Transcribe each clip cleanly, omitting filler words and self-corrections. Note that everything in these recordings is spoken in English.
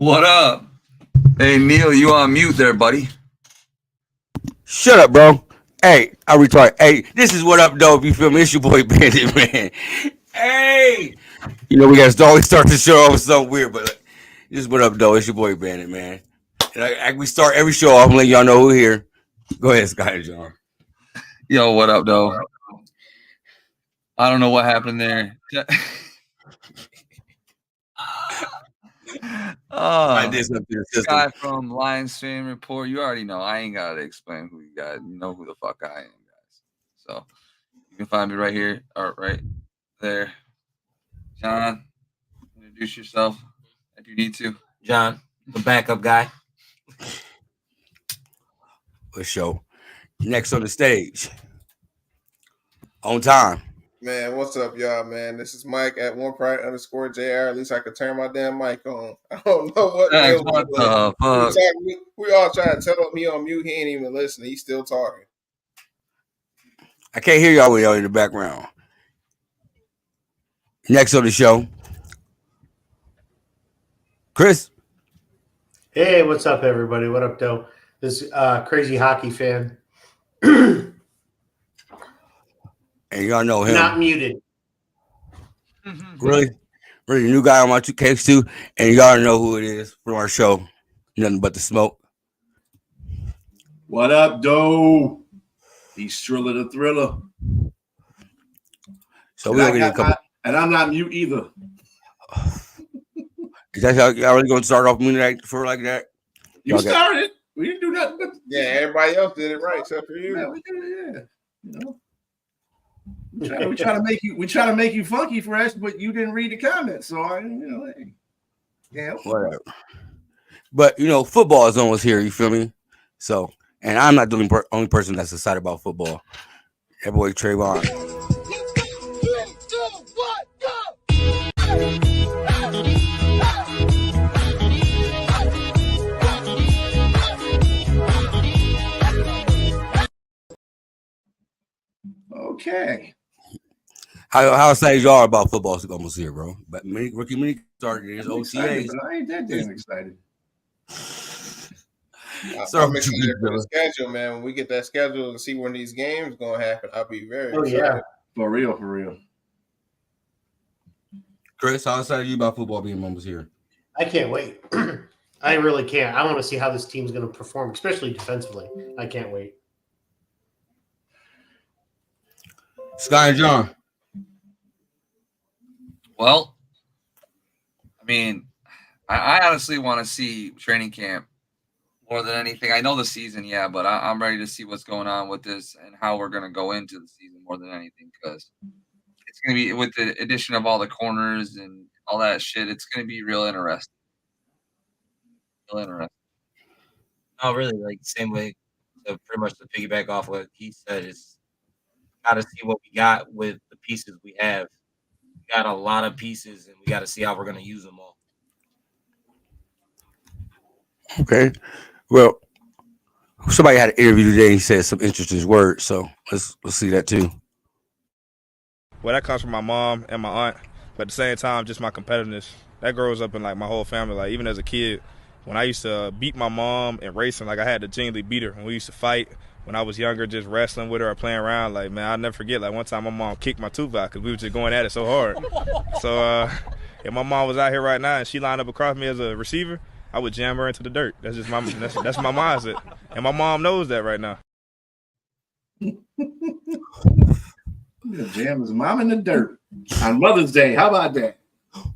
What up? Hey, Neil, you on mute there, buddy. Shut up, bro. Hey, I retard. Hey, this is What Up, Doe. You feel me? It's your boy Bandit, man. Hey, we gotta always start the show off with something weird, but this is What Up, Doe. It's your boy Bandit, man. And we start every show off and let y'all know who here. Go ahead, Scott and John. Yo, what up, though? I don't know what happened there. I did something to the This system. guy from Lion Stream Report. You already know. I ain't gotta explain who you got. You know who the fuck I am, guys. So you can find me right here or right there. John, introduce yourself if you need to. John, the backup guy. For sure. Next on the stage. On time. Man, what's up, y'all, man? This is Mike at @1pride_JR. At least I could turn my damn mic on. I don't know what Thanks, what the fuck? We all trying to tell him he on mute. He ain't even listening. He's still talking. I can't hear y'all when y'all in the background. Next on the show. Chris. Hey, what's up, everybody? What up, Doe? This crazy hockey fan. And y'all know him. Not muted. Really, new guy on my 2Ks too, and y'all know who it is from our show. Nothing but the smoke. What up, Doe? He's Striller the Thriller. So we're gonna get a couple. And I'm not mute either. Is that how y'all really gonna start off like for like that? You started. We didn't do nothing but everybody else did it right except for you. Yeah, we did it, yeah. We try to make you funky fresh, but you didn't read the comments, so yeah. Whatever. But football is almost here. You feel me? So, and I'm not the only person that's excited about football. That boy Trayvon. Okay. How excited y'all about football is almost here, bro? But rookie mini started. There's OTAs. I ain't that damn excited. I'm excited for the schedule, man. When we get that schedule and see when these games gonna happen, I'll be very excited. Yeah. For real. Chris, how excited are you about football being almost here? I can't wait. I really can't. I want to see how this team's going to perform, especially defensively. I can't wait. Sky and John. Well, I mean, I honestly want to see training camp more than anything. I know the season, yeah, but I'm ready to see what's going on with this and how we're going to go into the season more than anything, because it's going to be, with the addition of all the corners and all that shit, it's going to be real interesting. Oh, really? Like same way. So pretty much to piggyback off what he said, is got to see what we got with the pieces we have. We got a lot of pieces, and we got to see how we're going to use them all. Okay. Well, somebody had an interview today. He said some interesting words, so let's see that too. Well, that comes from my mom and my aunt, but at the same time, just my competitiveness. That grows up in like my whole family. Like even as a kid, when I used to beat my mom in racing, like I had to genuinely beat her. When we used to fight, when I was younger, just wrestling with her or playing around, like man, I'll never forget. Like one time, my mom kicked my tooth out because we were just going at it so hard. So if my mom was out here right now and she lined up across me as a receiver, I would jam her into the dirt. That's just that's my mindset, and my mom knows that right now. Jam his mom in the dirt on Mother's Day. How about that? I'm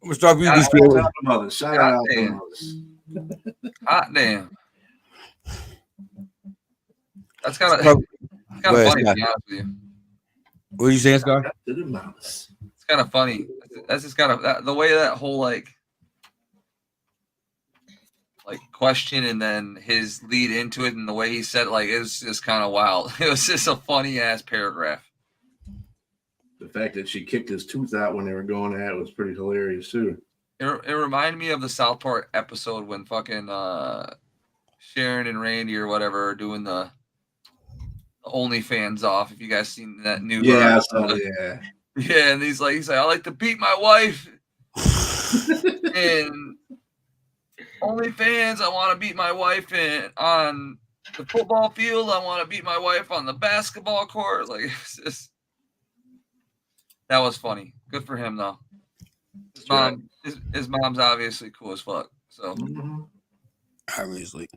gonna start with this mothers. Shout out to mothers. Hot damn. That's kind of funny, to be honest with you. What are you saying, Scott? It's kind of funny. That's just kind of the way that whole like question and then his lead into it and the way he said it, like it was just kind of wild. It was just a funny ass paragraph. The fact that she kicked his tooth out when they were going at it was pretty hilarious too. It reminded me of the South Park episode when fucking Sharon and Randy or whatever are doing the OnlyFans off. If you guys seen that new yeah, and he's like I like to beat my wife and OnlyFans, I want to beat my wife on the football field. I want to beat my wife on the basketball court. Like, it's just, that was funny. Good for him, though. His mom's obviously cool as fuck. So obviously,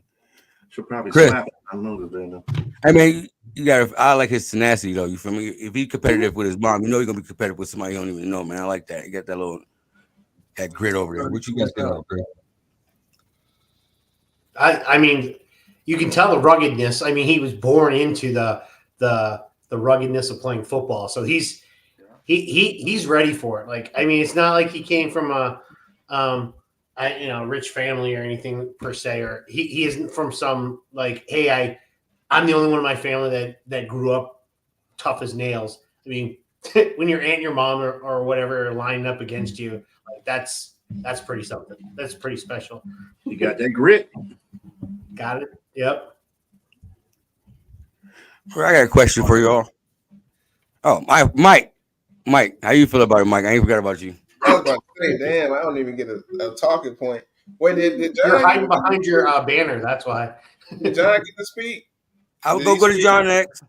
She'll probably Chris. slap him. I know that. I mean, you got. I like his tenacity, though. You feel me? If he's competitive with his mom, you know he's gonna be competitive with somebody you don't even know, man. I like that. You got that grit over there. What you got there, Chris? I mean, you can tell the ruggedness. I mean, he was born into the ruggedness of playing football, so he's ready for it. Like, I mean, it's not like he came from a rich family or anything per se, or he isn't from some like, hey, I'm the only one in my family that grew up tough as nails. I mean, when your aunt and your mom or whatever are lining up against you, like that's pretty something. That's pretty special. You got that grit. Got it. Yep. Well, I got a question for y'all. Oh, Mike, how you feel about it, Mike? I ain't forgot about you. I was about to say, damn, I don't even get a talking point. Wait, did John? You're hiding behind your banner. That's why. Did John get to speak? I was gonna go to John next.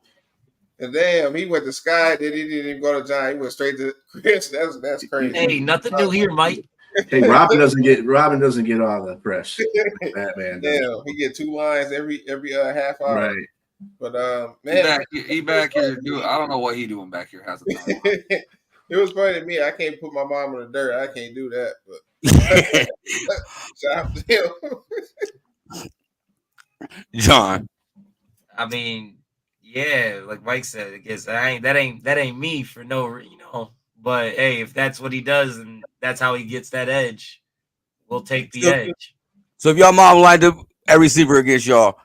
And damn, he went to Sky. He didn't even go to John. He went straight to Chris. That's crazy. Hey, nothing new here, Mike. Hey, Robin doesn't get all the press. Batman. Damn, he get 2 lines every half hour. Right. But man, He back here doing. I don't know what he doing back here. Has a time. it was funny to me. I can't put my mom in the dirt. I can't do that. But shout out to him. John. I mean, yeah, like Mike said, I guess that ain't me for no, But hey, if that's what he does and that's how he gets that edge, we'll take the edge. So if y'all mom lined up a receiver against y'all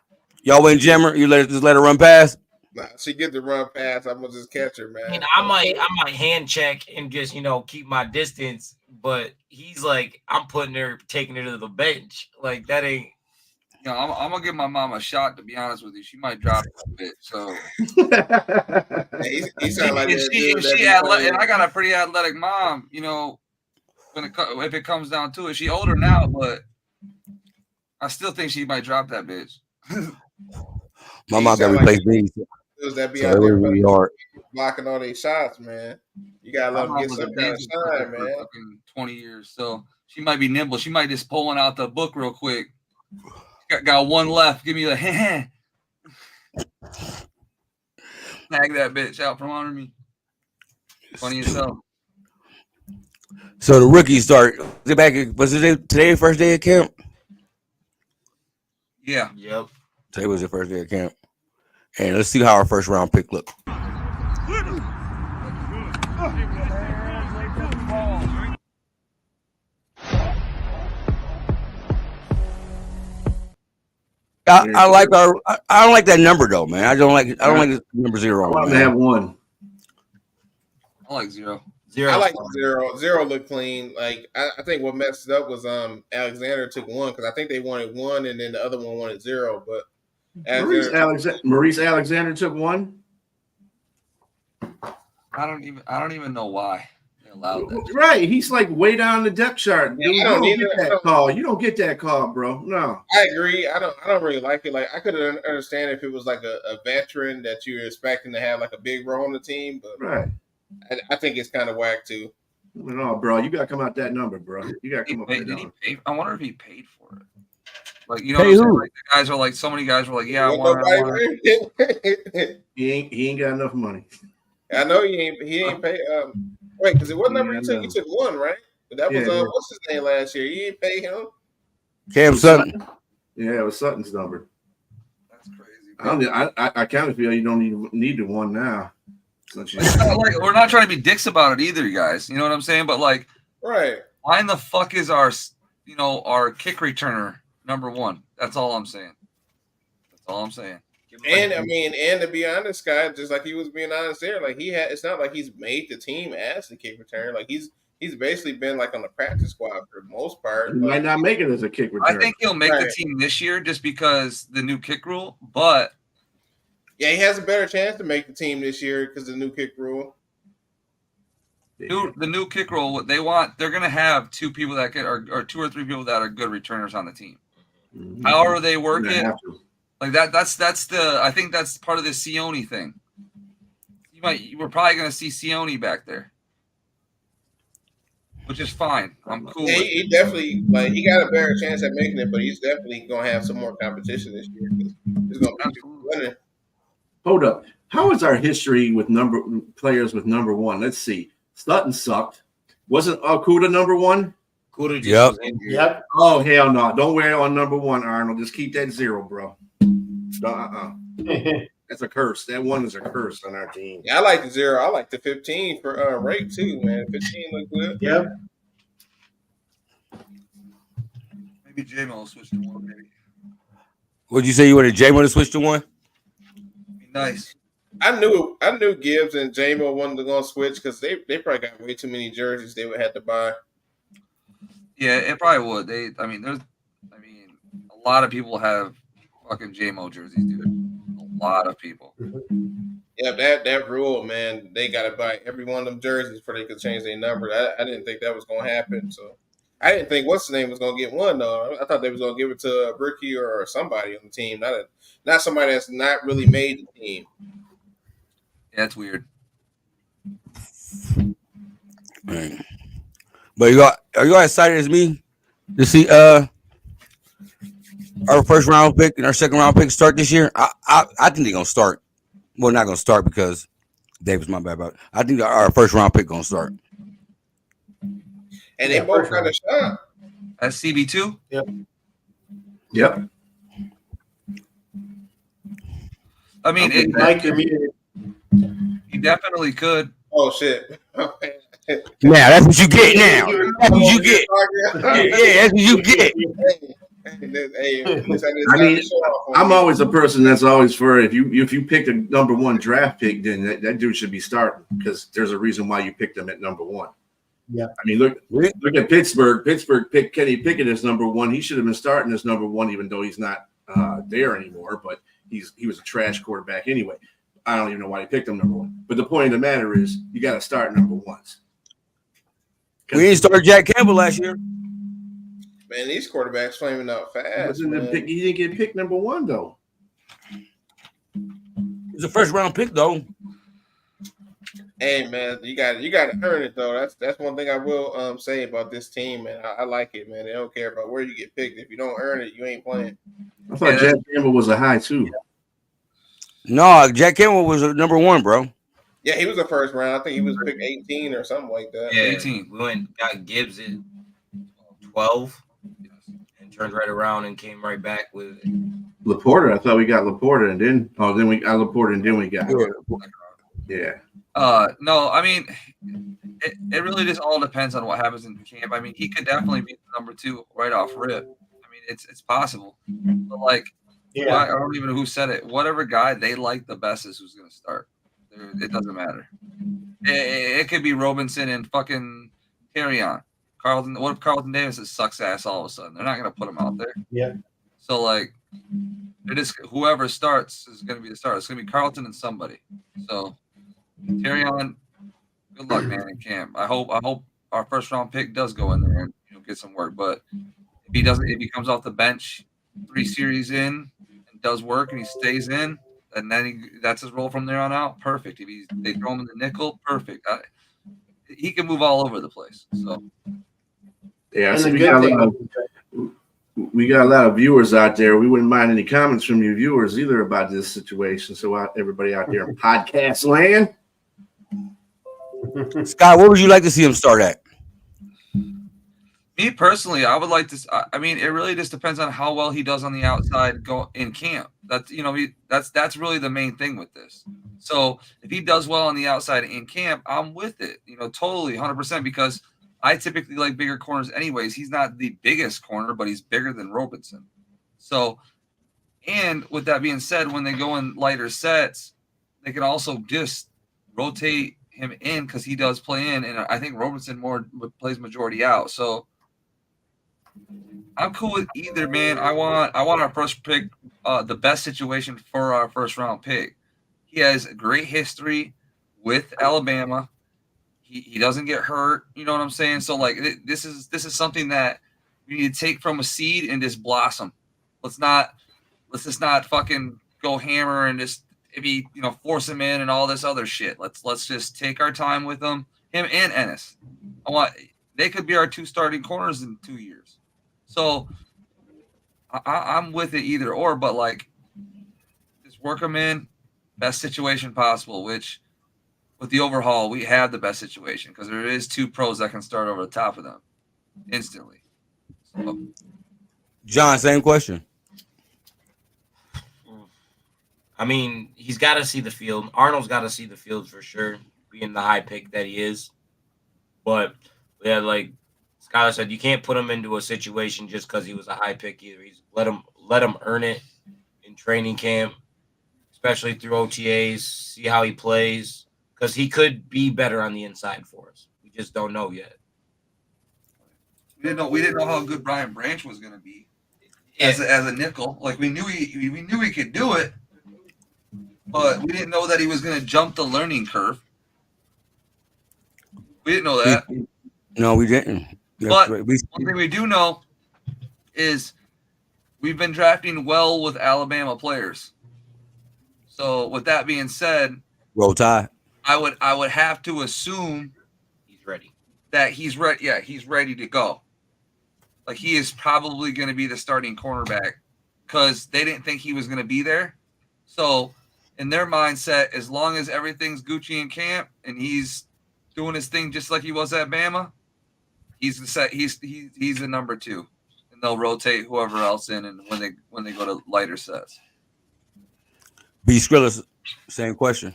wouldn't jam her? You just let her run past? Nah, she get to run past. I'm gonna just catch her, man. I mean, I might hand check and just keep my distance, but he's like, I'm taking her to the bench. Like that ain't. I'm gonna give my mom a shot. To be honest with you, she might drop a bit. So he sound like and I got a pretty athletic mom. If it comes down to it, she older now, but I still think she might drop that bitch. My mom got replaced me. That be So out it there was really hard. blocking all these shots, man. You gotta let them get some kind of shine, man. 20 years, so she might be nimble. She might just pull one out the book real quick. Got one left. Give me the Tag that bitch out from under me. Funny as hell. So the rookies start. Was it today first day of camp? Yeah. Yep. Today was the first day of camp. And let's see how our first round pick look. I like I don't like that number though, man. I don't like number 0. I want to have 1. I like 0. I like 0. 0 look clean. Like I think what messed it up was Alexander took 1 because I think they wanted 1 and then the other one wanted 0. But Maurice Alexander took 1. I don't even know why they allowed that. Right, he's like way down the depth chart. Yeah, you don't get that call. You don't get that call, bro. No, I agree. I don't really like it. Like I could understand if it was like a veteran that you're expecting to have like a big role on the team, but right. I think it's kind of whack too. No, bro, you got to come out that number, bro. You got to come up with that number. I wonder if he paid for it. Like what I'm saying? Like the guys are like, so many guys were like, yeah, I want it. He ain't got enough money. I know he ain't pay. Wait, because it what number he took? He took 1, right? That was what's his name last year? He didn't pay him. Cam Sutton. Yeah, it was Sutton's number. That's crazy. I kind of feel you don't even need the 1 now. We're not trying to be dicks about it either, you guys. You know what I'm saying? But like, right? Why in the fuck is our kick returner number 1? That's all I'm saying. And I mean, and to be honest, guy, just like he was being honest there, like it's not like he's made the team as the kick returner. Like he's basically been like on the practice squad for the most part. He might not make it as a kick returner. I think he'll make the team this year just because the new kick rule, but yeah, he has a better chance to make the team this year because of the new kick rule. The new kick roll, what they want, they're gonna have two people that or two or three people that are good returners on the team. Mhm. However they work You're it, gonna have to. like that's the I think that's part of the Sione thing. We're probably gonna see Sione back there, which is fine. I'm cool. Yeah, with he definitely he got a better chance at making it, but he's definitely gonna have some more competition this year. There's gonna be people winning. Hold up. How is our history with players with number one? Let's see. Sutton sucked. Wasn't Okuda number one? Kuda just Yep. was injured. Yep. Oh hell no! Don't wear it on number one, Arnold. Just keep that 0, bro. That's a curse. That one is a curse on our team. Yeah, I like the 0. I like the 15 for Rake too, man. 15 look good. Yep. Maybe J-Mo will switch to 1, maybe. What'd you say? You wanted J-Mo to switch to 1? Be nice. I knew Gibbs and J-Mo wasn't going to switch because they probably got way too many jerseys they would have to buy. Yeah, it probably would. A lot of people have fucking J-Mo jerseys, dude. A lot of people. Yeah, that rule, man, they got to buy every one of them jerseys before they could change their number. I didn't think that was going to happen. So I didn't think what's the name was going to get one, though. I thought they was going to give it to Ricky or somebody on the team, not somebody that's not really made the team. Yeah, it's weird. Right. But are you all excited as me to see our first round pick and our second round pick start this year? I think they're gonna start. Well, not gonna start because Davis, my bad about it. I think our first round pick gonna start. And they both got a shot. That's CB2? Yep. I mean, Mike, you're muted. he definitely could. Oh, shit. Now that's what you get. Now that's what you get. Yeah, that's what you get. I mean, I'm always a person that's always for if you picked a number one draft pick, then that dude should be starting because there's a reason why you picked him at number one. Yeah. I mean, look at Pittsburgh. Pittsburgh picked Kenny Pickett as number one. He should have been starting as number one, even though he's not there anymore. But he was a trash quarterback anyway. I don't even know why he picked him number one. But the point of the matter is, you got to start number ones. We didn't start Jack Campbell last year. Man, these quarterbacks flaming out fast. He didn't get picked number one though. It's a first round pick though. Hey man, you got to earn it though. That's one thing I will say about this team, man. I like it, man. They don't care about where you get picked. If you don't earn it, you ain't playing. I thought Jack Campbell was a high too. No, Jack Campbell was number one, bro. Yeah, he was the first round. I think he was picked 18 or something like that. Yeah, 18. We got Gibbs at 12 and turned right around and came right back with Laporta. I thought we got Laporta and then we got Laporta and then we got yeah. No, I mean, it really just all depends on what happens in camp. I mean, he could definitely be the number 2 right off rip. I mean, it's possible. But like, I don't even know who said it. Whatever guy they like the best is who's going to start. It doesn't matter. It could be Robinson and fucking Carry-On. Carlton. What if Carlton Davis sucks ass all of a sudden? They're not going to put him out there. Yeah. So like, it is whoever starts is going to be the starter. It's going to be Carlton and somebody. So Carry-On. Good luck, man, in camp. I hope our first round pick does go in there and get some work. But if he doesn't, if he comes off the bench 3 series in and does work and he stays in, and then that's his role from there on out. Perfect. If they throw him in the nickel, perfect. He can move all over the place. So yeah, so we got a lot of viewers out there. We wouldn't mind any comments from your viewers either about this situation. So everybody out there in podcast land. Scott, where would you like to see him start at? me personally, I would like to. I mean, it really just depends on how well he does on the outside go in camp. That's that's really the main thing with this. So if he does well on the outside in camp, I'm with it. Totally 100% because I typically like bigger corners anyways. He's not the biggest corner, but he's bigger than Robinson. So, and with that being said, when they go in lighter sets, they can also just rotate him in because he does play in, and I think Robinson plays majority out. So I'm cool with either, man. I want our first pick, the best situation for our first round pick. He has a great history with Alabama. He doesn't get hurt. You know what I'm saying? So like this is something that we need to take from a seed and just blossom. Let's just not fucking go hammer and just maybe force him in and all this other shit. Let's just take our time with him and Ennis. They could be our 2 starting corners in 2 years. So I'm with it either or, but like just work them in best situation possible, which with the overhaul, we have the best situation because there is 2 pros that can start over the top of them instantly. So, John, same question. I mean, he's got to see the field. Arnold's got to see the field for sure, being the high pick that he is. But yeah, like Skylar said, you can't put him into a situation just because he was a high pick either. He's let him earn it in training camp, especially through OTAs. See how he plays, because he could be better on the inside for us. We just don't know yet. we didn't know how good Brian Branch was going to be as a nickel. Like we knew he could do it, but we didn't know that he was going to jump the learning curve. We didn't know that. No, we didn't. But one thing we do know is we've been drafting well with Alabama players. So with that being said, Roll Tide. I would have to assume He's ready. that he's ready. Yeah, he's ready to go. Like he is probably going to be the starting cornerback because they didn't think he was going to be there. So in their mindset, as long as everything's Gucci in camp and he's doing his thing just like he was at Bama, he's the number 2, and they'll rotate whoever else in, and when they go to lighter sets. B. Skrillis, same question.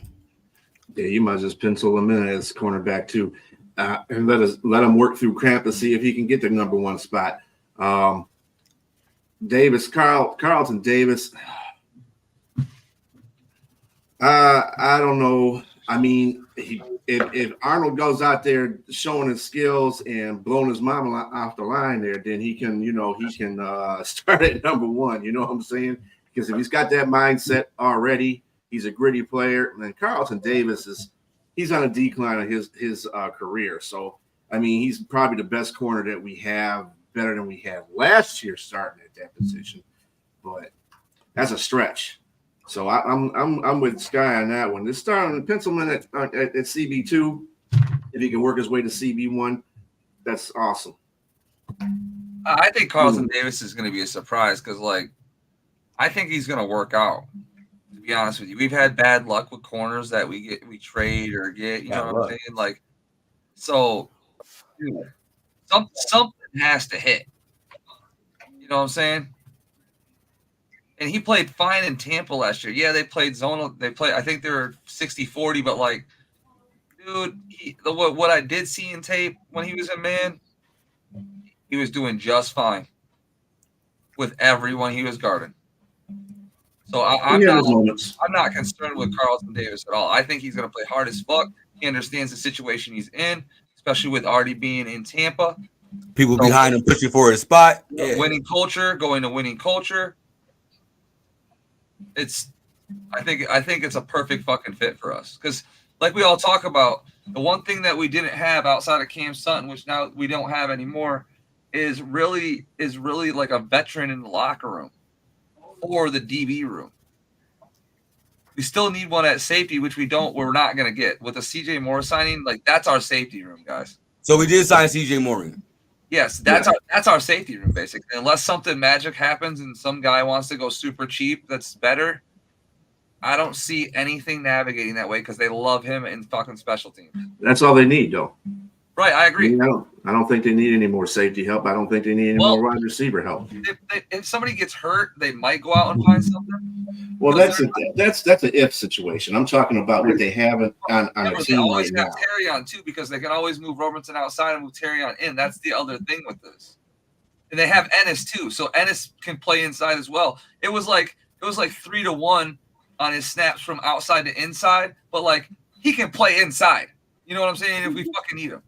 Yeah, you might just pencil him in as cornerback too, and let him work through camp to see if he can get the number 1 spot. Carlton Davis. I don't know. I mean, if Arnold goes out there showing his skills and blowing his mama off the line there, then he can start at number 1. You know what I'm saying? Because if he's got that mindset already, he's a gritty player. And then Carlton Davis he's on a decline of his career. So I mean, he's probably the best corner that we have, better than we had last year starting at that position. But that's a stretch. So I'm with Sky on that one. This starting pencilman at CB2, if he can work his way to CB1, that's awesome. I think Carlton Davis is going to be a surprise because, like, I think he's going to work out. To be honest with you, we've had bad luck with corners that we trade or get. You know what I'm saying? Like, so dude, something has to hit. You know what I'm saying? And he played fine in Tampa last year. Yeah, they played zonal. I think they were 60-40, but like, dude, what I did see in tape when he was in man, he was doing just fine with everyone he was guarding. So I'm not concerned with Carlton Davis at all. I think he's going to play hard as fuck. He understands the situation he's in, especially with already being in Tampa. People behind him pushing for his spot. Yeah. Winning culture, going to winning culture. I think it's a perfect fucking fit for us because, like we all talk about, the one thing that we didn't have outside of Cam Sutton, which now we don't have anymore, is really like a veteran in the locker room or the DB room. We still need one at safety, which we're not going to get with the CJ Moore signing. Like, that's our safety room, guys. So we did sign CJ Moore. Yes, that's our safety room, basically. Unless something magic happens and some guy wants to go super cheap that's better, I don't see anything navigating that way because they love him in fucking special teams. That's all they need, though. Right, I agree. I don't think they need any more safety help. I don't think they need any more wide receiver help. If somebody gets hurt, they might go out and find something. Well, that's an if situation. I'm talking about what they have on a team. They always have Terry on too because they can always move Robertson outside and move Terry on in. That's the other thing with this. And they have Ennis too, so Ennis can play inside as well. It was like 3-1 on his snaps from outside to inside, but like he can play inside. You know what I'm saying? If we fucking need him.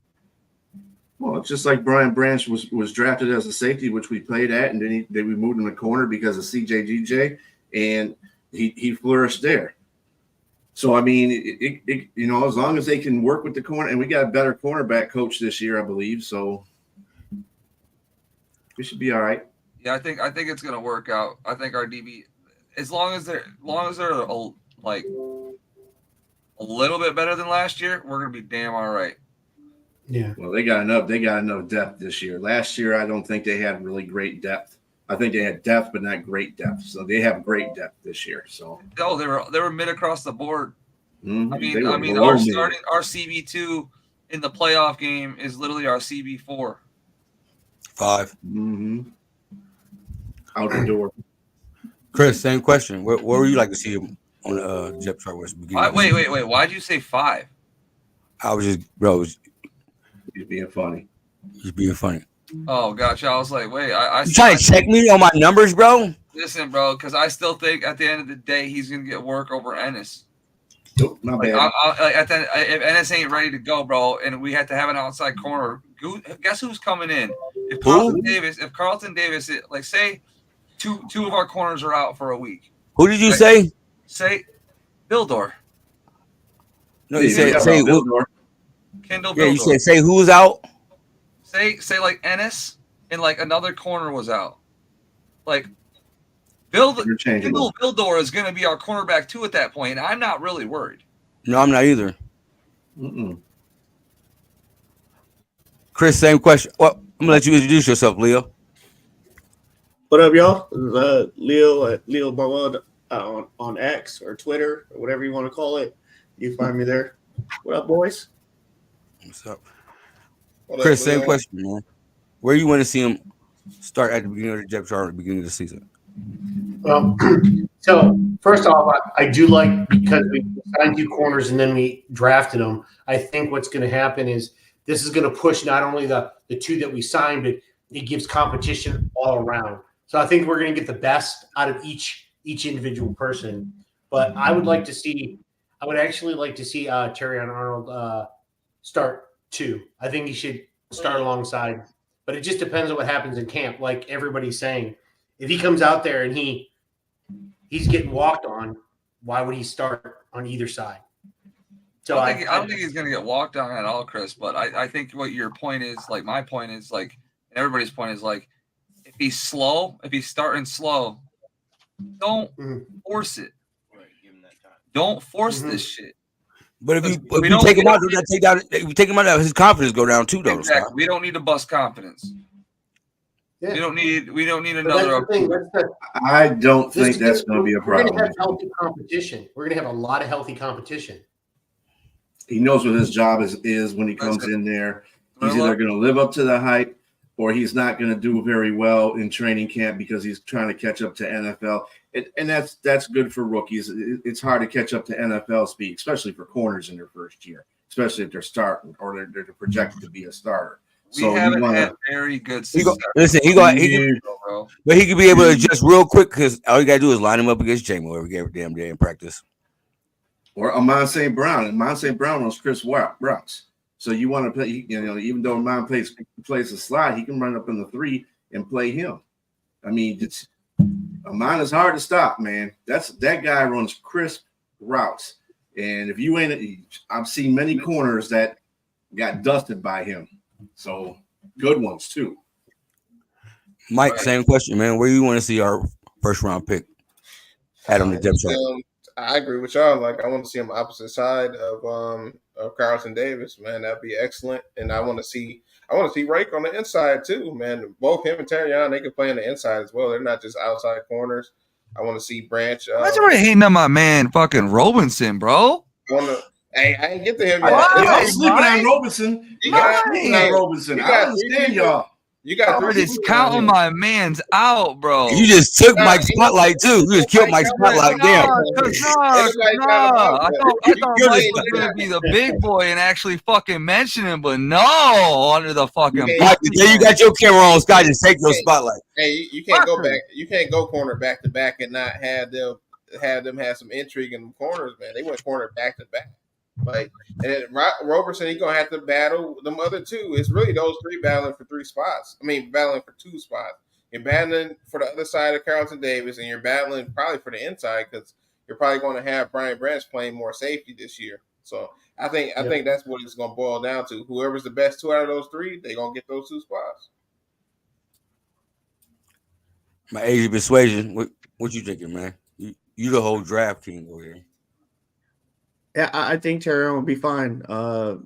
Well, it's just like Brian Branch was drafted as a safety, which we played at, and then we moved him to corner because of CJGJ, and he flourished there. So I mean, it you know, as long as they can work with the corner, and we got a better cornerback coach this year, I believe. So we should be all right. Yeah, I think it's gonna work out. I think our DB, as long as they're like a little bit better than last year, we're gonna be damn all right. Yeah. Well, they got enough depth this year. Last year, I don't think they had really great depth. I think they had depth, but not great depth. So they have great depth this year. So No, they were mid across the board. mm-hmm. I mean, our CB2 in the playoff game is literally our CB4. 5. Mm-hmm. Out the door. Chris, same question. Where would you like to see him on the depth chart? Wait. Why'd you say 5? I was just, bro, He's being funny. just being funny. Oh, gotcha. I was like, wait, I You trying to check me on my numbers, bro? Listen, bro, because I still think at the end of the day he's gonna get work over Ennis. Nope, not bad. If Ennis ain't ready to go, bro, and we had to have an outside corner, guess who's coming in? If Carlton Davis, like say, two of our corners are out for a week. Who did you say? Say, Bildor. No, you said say Bildor. Kendall Bildor. Yeah, you said say who's out. Say like Ennis and like another corner was out. Like Kendall Bildor is going to be our cornerback too at that point. And I'm not really worried. No, I'm not either. Mm-mm. Chris, same question. Well, I'm gonna let you introduce yourself, Leo. What up, y'all? This is, Leo at Leo Boa on X or Twitter or whatever you want to call it. You find me there. What up, boys? What's up? Chris, same question, man. Where you want to see him start at the beginning of the depth chart or the beginning of the season? Well, so first off, I do like because we signed 2 corners and then we drafted them. I think what's going to happen is this is going to push not only the 2 that we signed, but it gives competition all around. So I think we're going to get the best out of each individual person. But I would actually like to see Terrion Arnold start 2. I think he should start alongside, but it just depends on what happens in camp. Like everybody's saying, if he comes out there and he's getting walked on, why would he start on either side? So I don't think he's going to get walked on at all, Chris. But I think what your point is, like my point is, like and everybody's point is, like if he's starting slow, don't force it. Right, give him that time. Don't force this shit. But if you take him out, his confidence go down too, though. Exactly. We don't need to bust confidence. Yeah. We don't need another. I don't think that's going to be a problem. We're going to have healthy competition. We're going to have a lot of healthy competition. He knows what his job is when he comes in there. He's either going to live up to the hype or he's not going to do very well in training camp because he's trying to catch up to NFL. And that's good for rookies. It's hard to catch up to NFL speed, especially for corners in their first year, especially if they're starting or they're projected to be a starter. We haven't had very good success. But he could be able to adjust real quick because all you got to do is line him up against J-Mo every damn day in practice. Or Amon St. Brown. Amon St. Brown was Chris routes. So you want to play, even though Amon plays a slide, he can run up in the 3 and play him. I mean, Amon is hard to stop, man. That guy runs crisp routes. And if you I've seen many corners that got dusted by him. So good ones too. Mike, same question, man. Where you want to see our first round pick at on the depth chart? I agree with y'all. Like I want to see him opposite side of Carlton Davis, man. That'd be excellent. And I want to see Rake on the inside too, man. Both him and Terrion, they can play on the inside as well. They're not just outside corners. I want to see Branch. Why you hating on my man, fucking Robinson, bro? Hey, I ain't get to him yet. I'm sleeping on Robinson. I understand y'all. You got I'm just counting my man's out, bro. You just took Mike's spotlight too. You just killed Mike's spotlight. Damn. I thought Mike was gonna be the big boy and actually fucking mention him, but no, under the fucking. Mike, there you got your camera on, Scott. Just take your spotlight. Hey, you can't go back. You can't go corner back to back and not have them have some intrigue in the corners, man. They went corner back to back. Like, and then Roberson, he's gonna have to battle them other 2. It's really those 3 battling for 3 spots. I mean, battling for 2 spots. You're battling for the other side of Carlton Davis, and you're battling probably for the inside because you're probably going to have Brian Branch playing more safety this year. So I think that's what it's going to boil down to. Whoever's the best 2 out of those 3, they're going to get those 2 spots. My Asian persuasion. What you thinking, man? You the whole draft king over here. Yeah, I think Terry will be fine.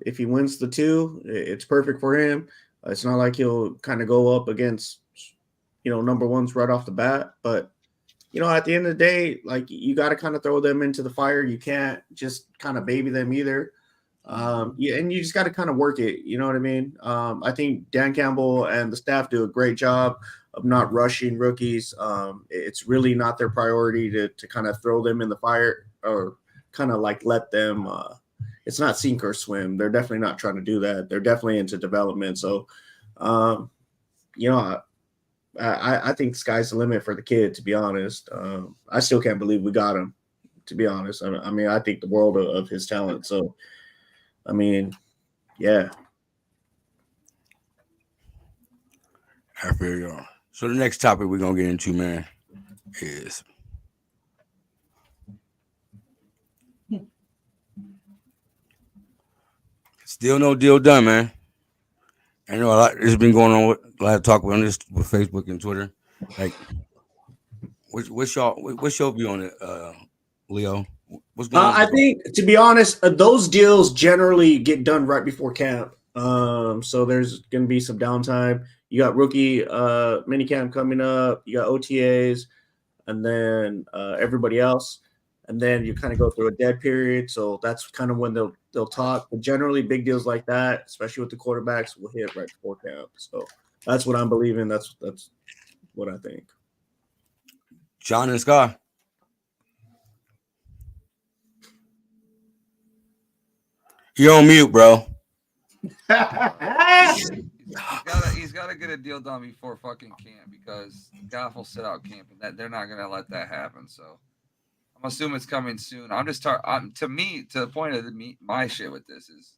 If he wins the 2, it's perfect for him. It's not like he'll kind of go up against, number ones right off the bat. But, at the end of the day, like, you got to kind of throw them into the fire. You can't just kind of baby them either. And you just got to kind of work it. You know what I mean? I think Dan Campbell and the staff do a great job of not rushing rookies. It's really not their priority to kind of throw them in the fire or kind of like let them it's not sink or swim. They're definitely not trying to do that. They're definitely into development. So I think sky's the limit for the kid, to be honest. I still can't believe we got him, to be honest. I mean, I think the world of his talent. So I mean, yeah. I feel you. So the next topic we're gonna get into, man, is still no deal done, man. I know a lot. There's been going on a lot of talk on this with Facebook and Twitter. Like, what's your view on it, Leo? What's going on? I think, to be honest, those deals generally get done right before camp. So there's going to be some downtime. You got rookie minicamp coming up. You got OTAs, and then everybody else. And then you kind of go through a dead period. So that's kind of when they'll talk. But generally, big deals like that, especially with the quarterbacks, will hit right before camp. So that's what I'm believing. That's what I think. John and Scott. You're on mute, bro. He's got to get a deal done before fucking camp because Goff will sit out camp, and that they're not gonna let that happen. So I'm assuming it's coming soon. To the point of my shit with this is,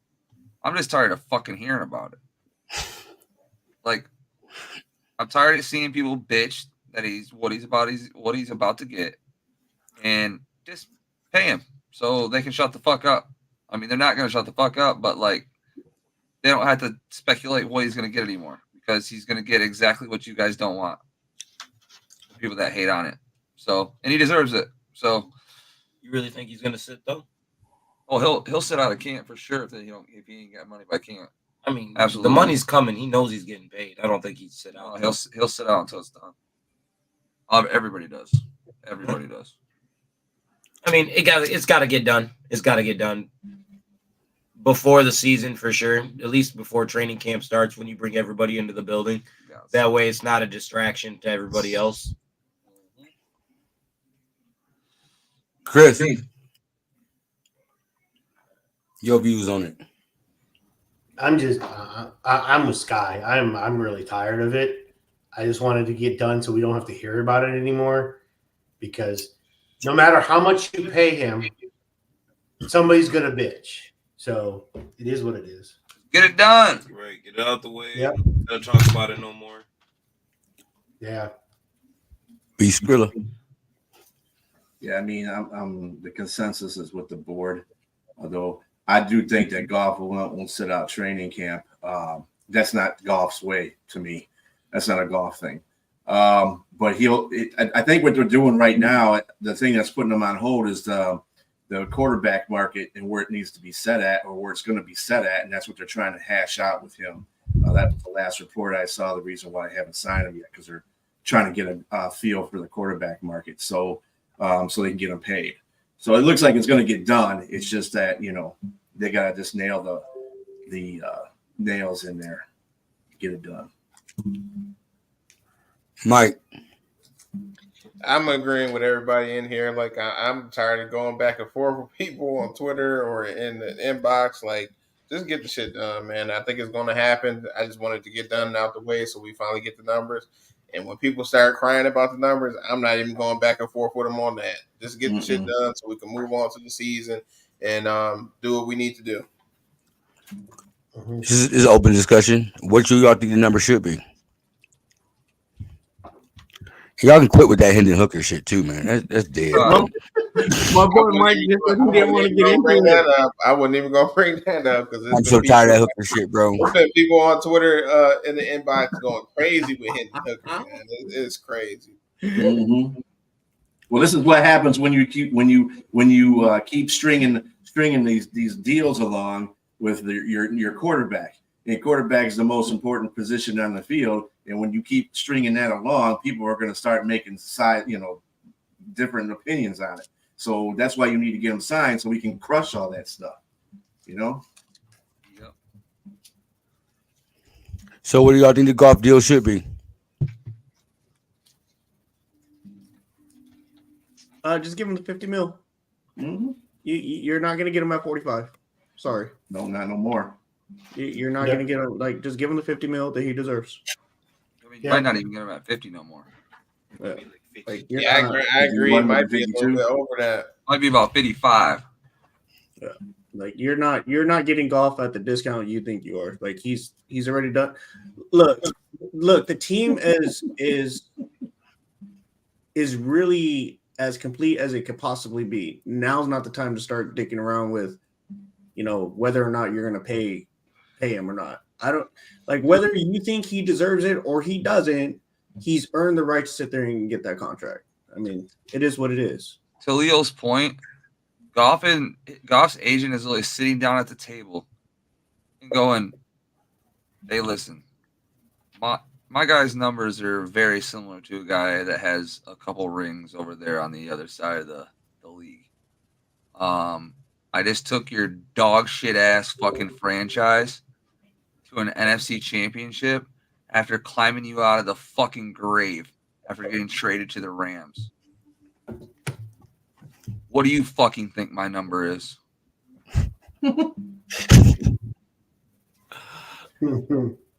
I'm just tired of fucking hearing about it. Like, I'm tired of seeing people bitch that he's what he's about to get, and just pay him so they can shut the fuck up. I mean, they're not gonna shut the fuck up, but like, they don't have to speculate what he's gonna get anymore because he's gonna get exactly what you guys don't want. The people that hate on it. So, and he deserves it. So, You really think he's gonna sit though? oh, he'll sit out of camp for sure if he ain't got money by camp. I mean, Absolutely. the money's coming. He knows he's getting paid. I don't think he'd sit out. He'll sit out until it's done. Everybody does. Everybody does. I mean, it's got to get done. It's got to get done before the season for sure. At least before training camp starts, when you bring everybody into the building. Yeah, That way, it's not a distraction to everybody else. Chris, your views on it? I'm with Sky. I'm really tired of it. I just wanted to get done so we don't have to hear about it anymore, because no matter how much you pay him, somebody's gonna bitch. So it is what it is. Get it done. Right, get it out the way. Yep. Don't talk about it no more. Yeah. B. Skrilla. Yeah, I mean, I'm the consensus is with the board, although I do think that Goff won't sit out training camp. That's not Goff's way to me. That's not a Goff thing. But I think what they're doing right now, the thing that's putting them on hold is the quarterback market and where it needs to be set at, or where it's going to be set at, and that's what they're trying to hash out with him. That was the last report I saw. The reason why I haven't signed him yet, because they're trying to get a feel for the quarterback market, so they can get him paid. So it looks like it's going to get done. It's just that they got to just nail the nails in there, get it done. Mike. I'm agreeing with everybody in here. Like, I'm tired of going back and forth with people on Twitter or in the inbox. Like, just get the shit done, man. I think it's going to happen. I just wanted to get done and out the way so we finally get the numbers. And when people start crying about the numbers, I'm not even going back and forth with them on that. Just get the shit done so we can move on to the season and do what we need to do. This is an open discussion. What y'all think the number should be? Y'all can quit with that Hendon Hooker shit too, man. That's dead. My boy Mike just said he didn't want to get into it. I wasn't even gonna bring that up because I'm so tired of that hooker shit, bro. There's been people on Twitter in the inbox going crazy with hitting hooker, man. It's crazy. Mm-hmm. Well, this is what happens when you keep stringing these deals along with your quarterback. And quarterback is the most important position on the field. And when you keep stringing that along, people are going to start making different opinions on it. So that's why you need to get them signed so we can crush all that stuff. Yep. So what do y'all think the golf deal should be? Just give him the 50 mil. Mm-hmm. You're not going to get him at 45. Sorry. No, not no more. You're not going to get him. Like, just give him the 50 mil that he deserves. I mean, you might not even get him at 50 no more. Like, I agree. It might be a little bit over that. Might be about 55. Yeah. Like you're not getting golf at the discount you think you are. Like he's already done. Look, the team is really as complete as it could possibly be. Now's not the time to start dicking around with, whether or not you're going to pay him or not. I don't like whether you think he deserves it or he doesn't. He's earned the right to sit there and get that contract. I mean, it is what it is. To Leo's point, Goff's agent is really sitting down at the table and going, "Hey, listen, my guy's numbers are very similar to a guy that has a couple rings over there on the other side of the league. I just took your dog shit ass fucking franchise to an NFC championship after climbing you out of the fucking grave after getting traded to the Rams. What do you fucking think my number is?"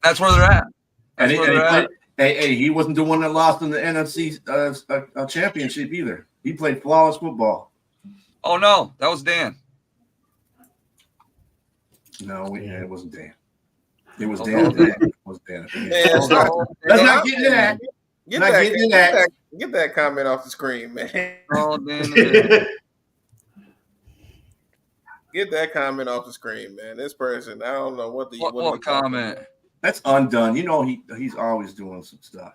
That's where they're at. Hey, he wasn't the one that lost in the NFC championship either. He played flawless football. Oh, no. That was Dan. No, it wasn't Dan. It was Dan. It was Dan. Let's not get into that. Get that comment off the screen, man. Oh, Dan. Get that comment off the screen, man. This person, I don't know what comment. That's undone. He's always doing some stuff.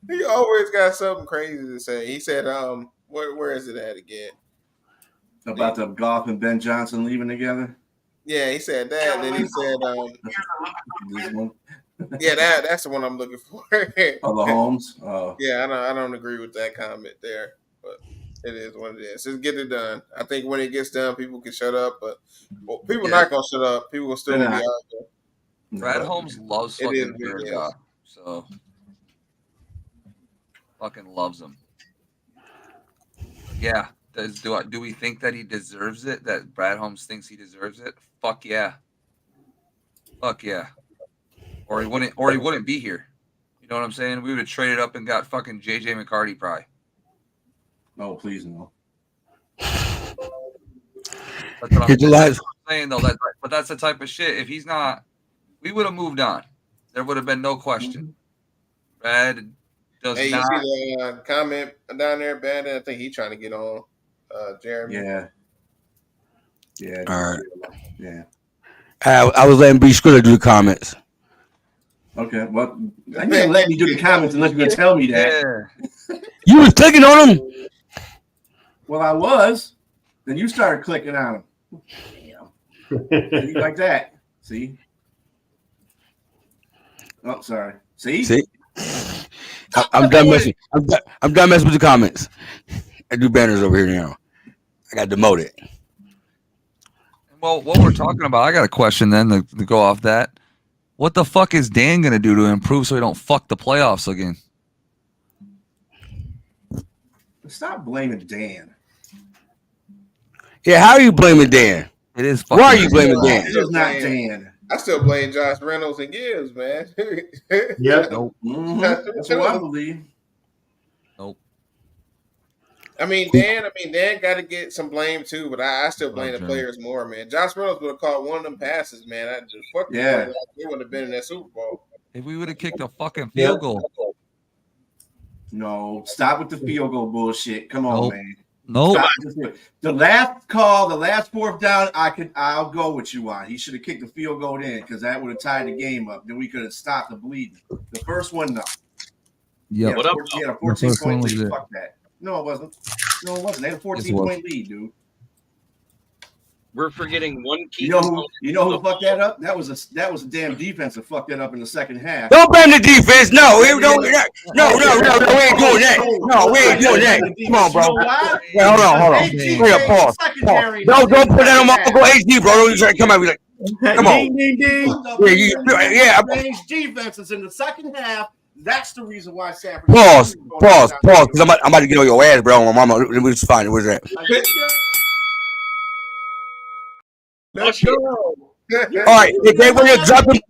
He always got something crazy to say. He said, where is it at again? About the Goff and Ben Johnson leaving together? Yeah, he said that. And then he said, this one? Yeah, that's the one I'm looking for. Oh, the Holmes? Oh. Yeah, I don't agree with that comment there, but it is what it is. Just get it done. I think when it gets done, people can shut up, but people not going to shut up. People will still be out there. Brad Holmes loves fucking Virga, so fucking loves him. Yeah. Do we think that he deserves it? That Brad Holmes thinks he deserves it? Fuck yeah. Fuck yeah. Or he wouldn't be here. You know what I'm saying? We would have traded up and got fucking JJ McCarty probably. Oh, please no. That's what I'm saying though. But that's the type of shit. If he's not, we would have moved on. There would have been no question. Brad does not. You see the comment down there, Bandit? I think he's trying to get on. Jeremy. Yeah. All right. Yeah. I was letting B Skrilla do the comments. Okay. Well, I didn't let me do the comments unless you're gonna tell me that. Yeah. You was clicking on them. Well, I was. Then you started clicking on them. Damn. Like that. See? Oh, sorry. See? I'm done messing. I'm done messing with the comments. I do banners over here now. I got demoted. Well, what we're talking about, I got a question then to go off that. What the fuck is Dan going to do to improve so he don't fuck the playoffs again? Stop blaming Dan. Yeah, how are you blaming Dan? It is. Why are you blaming Dan? It is not Dan. I still blame Josh Reynolds and Gibbs, man. Yep. Nope. Mm-hmm. That's what I believe. Nope. I mean, Dan got to get some blame too, but I still blame the players more, man. Josh Reynolds would have caught one of them passes, man. I just fucking they would have been in that Super Bowl. If we would have kicked a fucking field goal. No, stop with the field goal bullshit. Come on, man. Nope. Stop, just do it. The last call, the last fourth down, I'll go with you on. He should have kicked the field goal in because that would have tied the game up. Then we could have stopped the bleeding. The first one, no. Yeah. What up, He had a The first 14-point one was lead. it. Fuck that. No, it wasn't. No, it wasn't. They had a Yes, it was. 14-point lead, dude. We're forgetting one key. You know who fucked that up? That was a damn defense that fucked that up in the second half. Don't blame the defense. No, we ain't doing that. No, we ain't doing that. No, we ain't doing that. Come on, bro. Wait, hold on. Wait up, pause. Don't put that on my Uncle HD, bro. Don't you try to come out and be like, come on. Ding, ding, ding. Yeah. Defenses in the second half. That's the reason why San Pause. Because I'm about to get on your ass, bro. My mama, let me just find it. Where's that? Let's go. All right, if they were dropping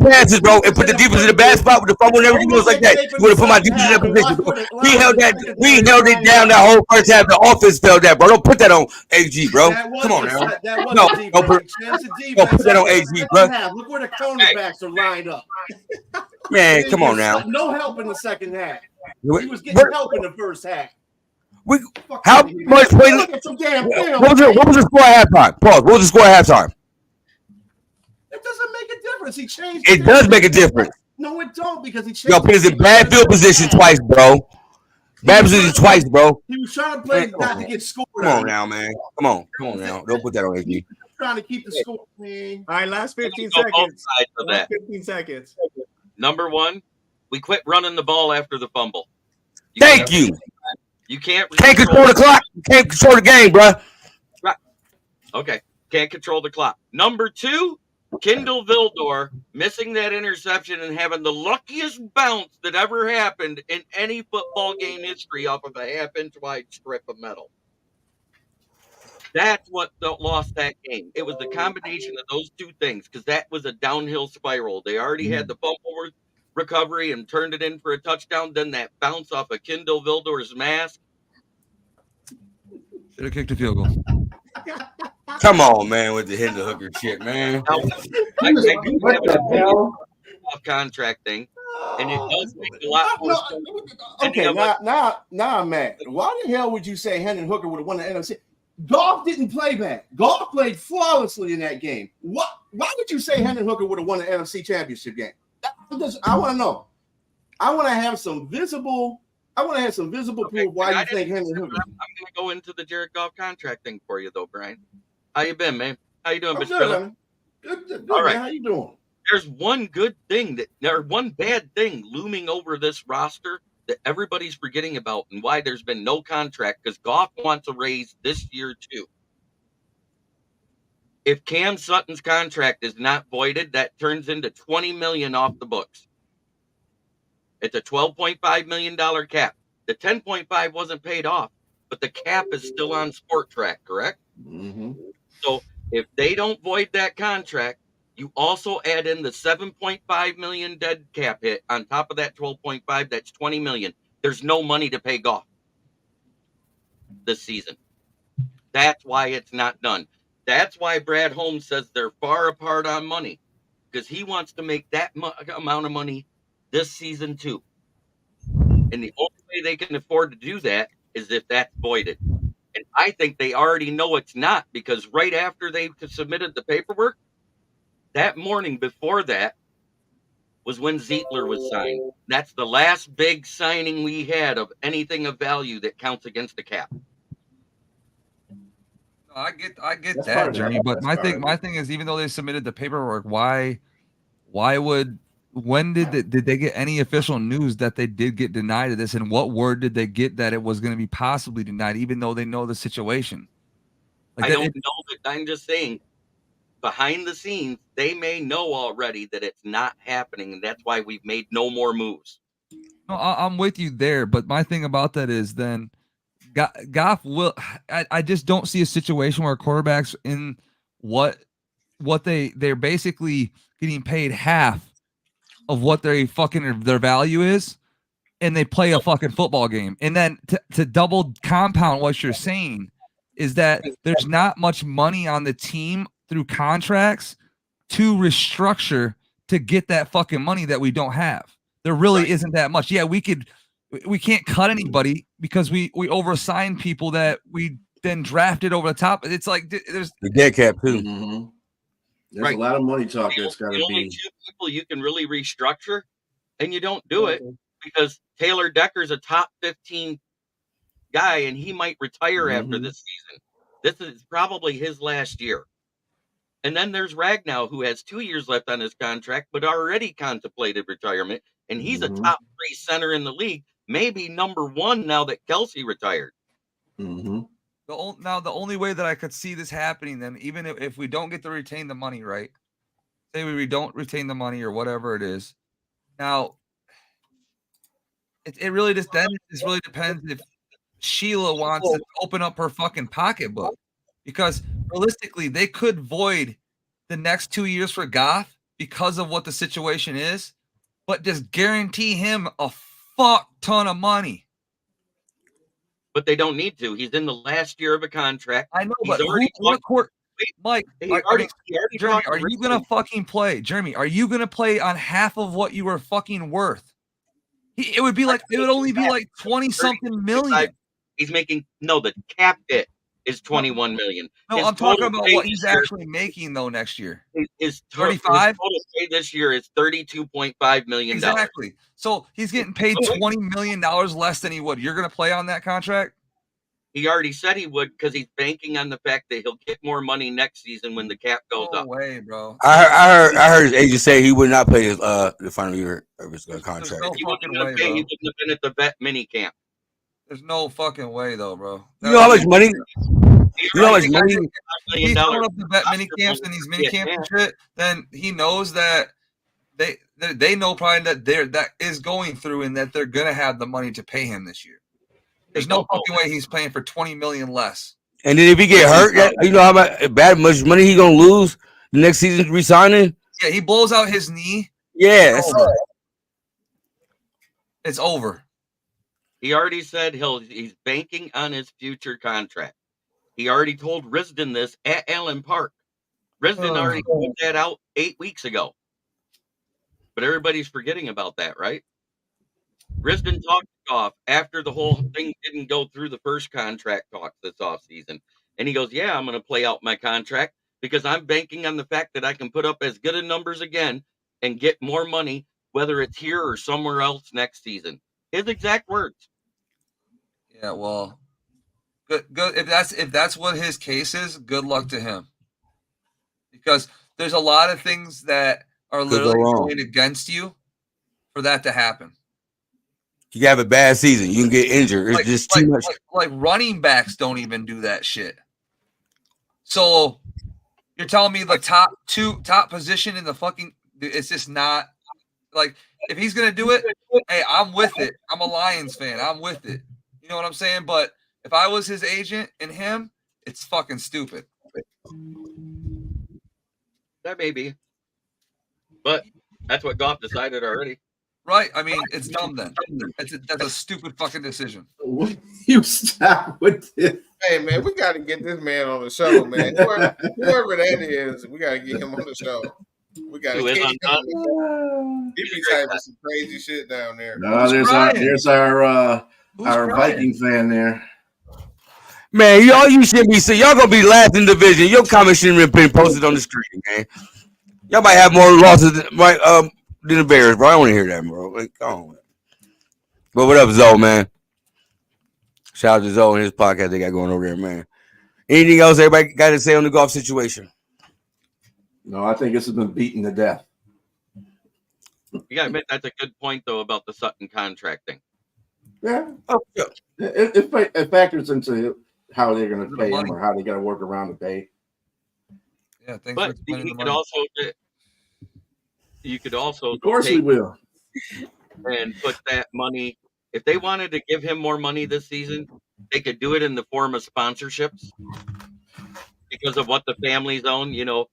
passes, bro, and put the defense in the bad spot with the fumble and everything else like that, you would have put my defense in that position, bro. We held it down that whole first half. The offense held that, bro. Don't put that on AG, bro. Come on now. No, don't put that on AG, bro. Look where the cornerbacks are lined up. Man, come on now. No help in the second half. He was getting help in the first half. How much play? What was the score at halftime? Pause. What was the score at halftime? It doesn't make a difference. He changed. It does make a difference. No, it don't because he changed. Y'all put us in bad field position twice, bro. Bad position twice, bro. He was trying to play not to get scored. Come on now, man. Come on now. Don't put that on AG. Trying to keep the score, man. All right, last 15 Go both seconds. sides of Last that. 15 seconds. Number one, we quit running the ball after the fumble. Thank you. You can't Control the clock. You can't control the game, bro. Right. Okay. Can't control the clock. Number two, Kendall Vildor missing that interception and having the luckiest bounce that ever happened in any football game history off of a half-inch wide strip of metal. That's what lost that game. It was the combination of those two things because that was a downhill spiral. They already had the fumble recovery and turned it in for a touchdown. Then that bounce off of Kendall Vildor's mask. Should have kicked the field goal. Come on, man, with the Hendon Hooker shit, man. Now, I do have a contract thing, and it does make a lot more sense. Okay, now I'm mad. Why the hell would you say Hendon Hooker would have won the NFC? Goff didn't play bad. Goff played flawlessly in that game. Why would you say Hendon Hooker would have won the NFC Championship game? I want to know. I want to have some visible proof why you think Hendon Hooker. I'm going to go into the Jared Goff contract thing for you, though, Brian. How you been, man? How you doing, Mr. Phillip? Good, all right. man. How you doing? There's one good thing one bad thing looming over this roster that everybody's forgetting about and why there's been no contract because Goff wants a raise this year too. If Cam Sutton's contract is not voided, that turns into $20 million off the books. It's a $12.5 million cap. The 10.5 wasn't paid off, but the cap is still on Sport Track, correct? Mm-hmm. So if they don't void that contract, you also add in the $7.5 million dead cap hit on top of that 12.5. That's $20 million. There's no money to pay Goff this season. That's why it's not done. That's why Brad Holmes says they're far apart on money because he wants to make that amount of money this season too. And the only way they can afford to do that is if that's voided. And I think they already know it's not because right after they submitted the paperwork, that morning before that was when Zietler was signed. That's the last big signing we had of anything of value that counts against the cap. I get that, Journey. But my thing is, even though they submitted the paperwork, when did they get any official news that they did get denied of this, and what word did they get that it was going to be possibly denied, even though they know the situation? I don't know, but I'm just saying, behind the scenes, they may know already that it's not happening, and that's why we've made no more moves. No, I'm with you there, but my thing about that is then Goff will. I just don't see a situation where quarterbacks in what they're basically getting paid half of what their value is, and they play a fucking football game. And then to double compound what you're saying is that there's not much money on the team through contracts to restructure to get that fucking money that we don't have. There really isn't that much. Yeah, we can't cut anybody because we oversigned people that we then drafted over the top. It's like there's the dead cap too. Mm-hmm. There's Right. a lot of money talk that's got The to only be. two people you can really restructure, and you don't do it because Taylor Decker's a top 15 guy, and he might retire after this season. This is probably his last year. And then there's Ragnow, who has 2 years left on his contract, but already contemplated retirement, and he's a top 3 center in the league, maybe number 1 now that Kelsey retired. Now the only way that I could see this happening, then, even if we don't get to retain the money, right? Say we don't retain the money or whatever it is. Now, it really just really depends if Sheila wants to open up her fucking pocketbook, because realistically they could void the next 2 years for Goff because of what the situation is, but just guarantee him a fuck ton of money. But they don't need to. He's in the last year of a contract. I know, He's but Mike, Jeremy, are you gonna fucking play? Jeremy, are you gonna play on half of what you were fucking worth? It would only be like 20 something million. He's making the cap hit is 21 million. No, His I'm talking total about pay what he's this year- actually making though next year. His 35? total pay this year is $32.5 million. Exactly. So he's getting paid $20 million less than he would. You're gonna play on that contract? He already said he would because he's banking on the fact that he'll get more money next season when the cap goes up. No way, bro. I heard his agent say he would not play his the final year of his contract. He wouldn't have been at the vet mini camp. There's no fucking way though, bro. You know how much money? You know how much money? He's throwing up the vet mini camps and these mini camps and shit. Then he knows that they know probably that is going through and that they're gonna have the money to pay him this year. There's no fucking way he's playing for 20 million less. And then if he get hurt, you know how much money he gonna lose the next season resigning? Yeah, he blows out his knee. Yeah, it's over. He already said he's banking on his future contract. He already told Risdon this at Allen Park. Risdon already put that out 8 weeks ago. But everybody's forgetting about that, right? Risdon talked off after the whole thing didn't go through the first contract talks this offseason. And he goes, yeah, I'm going to play out my contract because I'm banking on the fact that I can put up as good a numbers again and get more money, whether it's here or somewhere else next season. His exact words. Yeah, well, good. If that's what his case is, good luck to him. Because there's a lot of things that are literally going against you for that to happen. You can have a bad season. You can get injured. It's just too much. Like running backs don't even do that shit. So you're telling me the top position in the fucking, it's just not like, if he's gonna do it, hey, I'm with it. I'm a Lions fan. I'm with it. You know what I'm saying? But if I was his agent and him, it's fucking stupid. That may be. But that's what Goff decided already. Right? I mean, it's dumb then. That's a stupid fucking decision. You stop with this. Hey, man, we got to get this man on the show, man. Whoever that is, we got to get him on the show. We got to get him on the show. He be typing some crazy shit down there. No, there's our Viking fan there. Man, you shouldn't be saying y'all gonna be last in division. Your comment shouldn't have been posted on the screen, man. Y'all might have more losses than the Bears, bro. I don't want to hear that, bro. Like, come on. But what up, Zoe, man? Shout out to Zoe and his podcast they got going over there, man. Anything else everybody got to say on the golf situation? No, I think this has been beaten to death. You gotta admit that's a good point though about the Sutton contracting. Yeah. Oh, yeah. It factors into how they're going to pay him or how they got to work around the pay. Yeah, thanks but you could also of course we will, and put that money. If they wanted to give him more money this season, they could do it in the form of sponsorships because of what the families own. You know,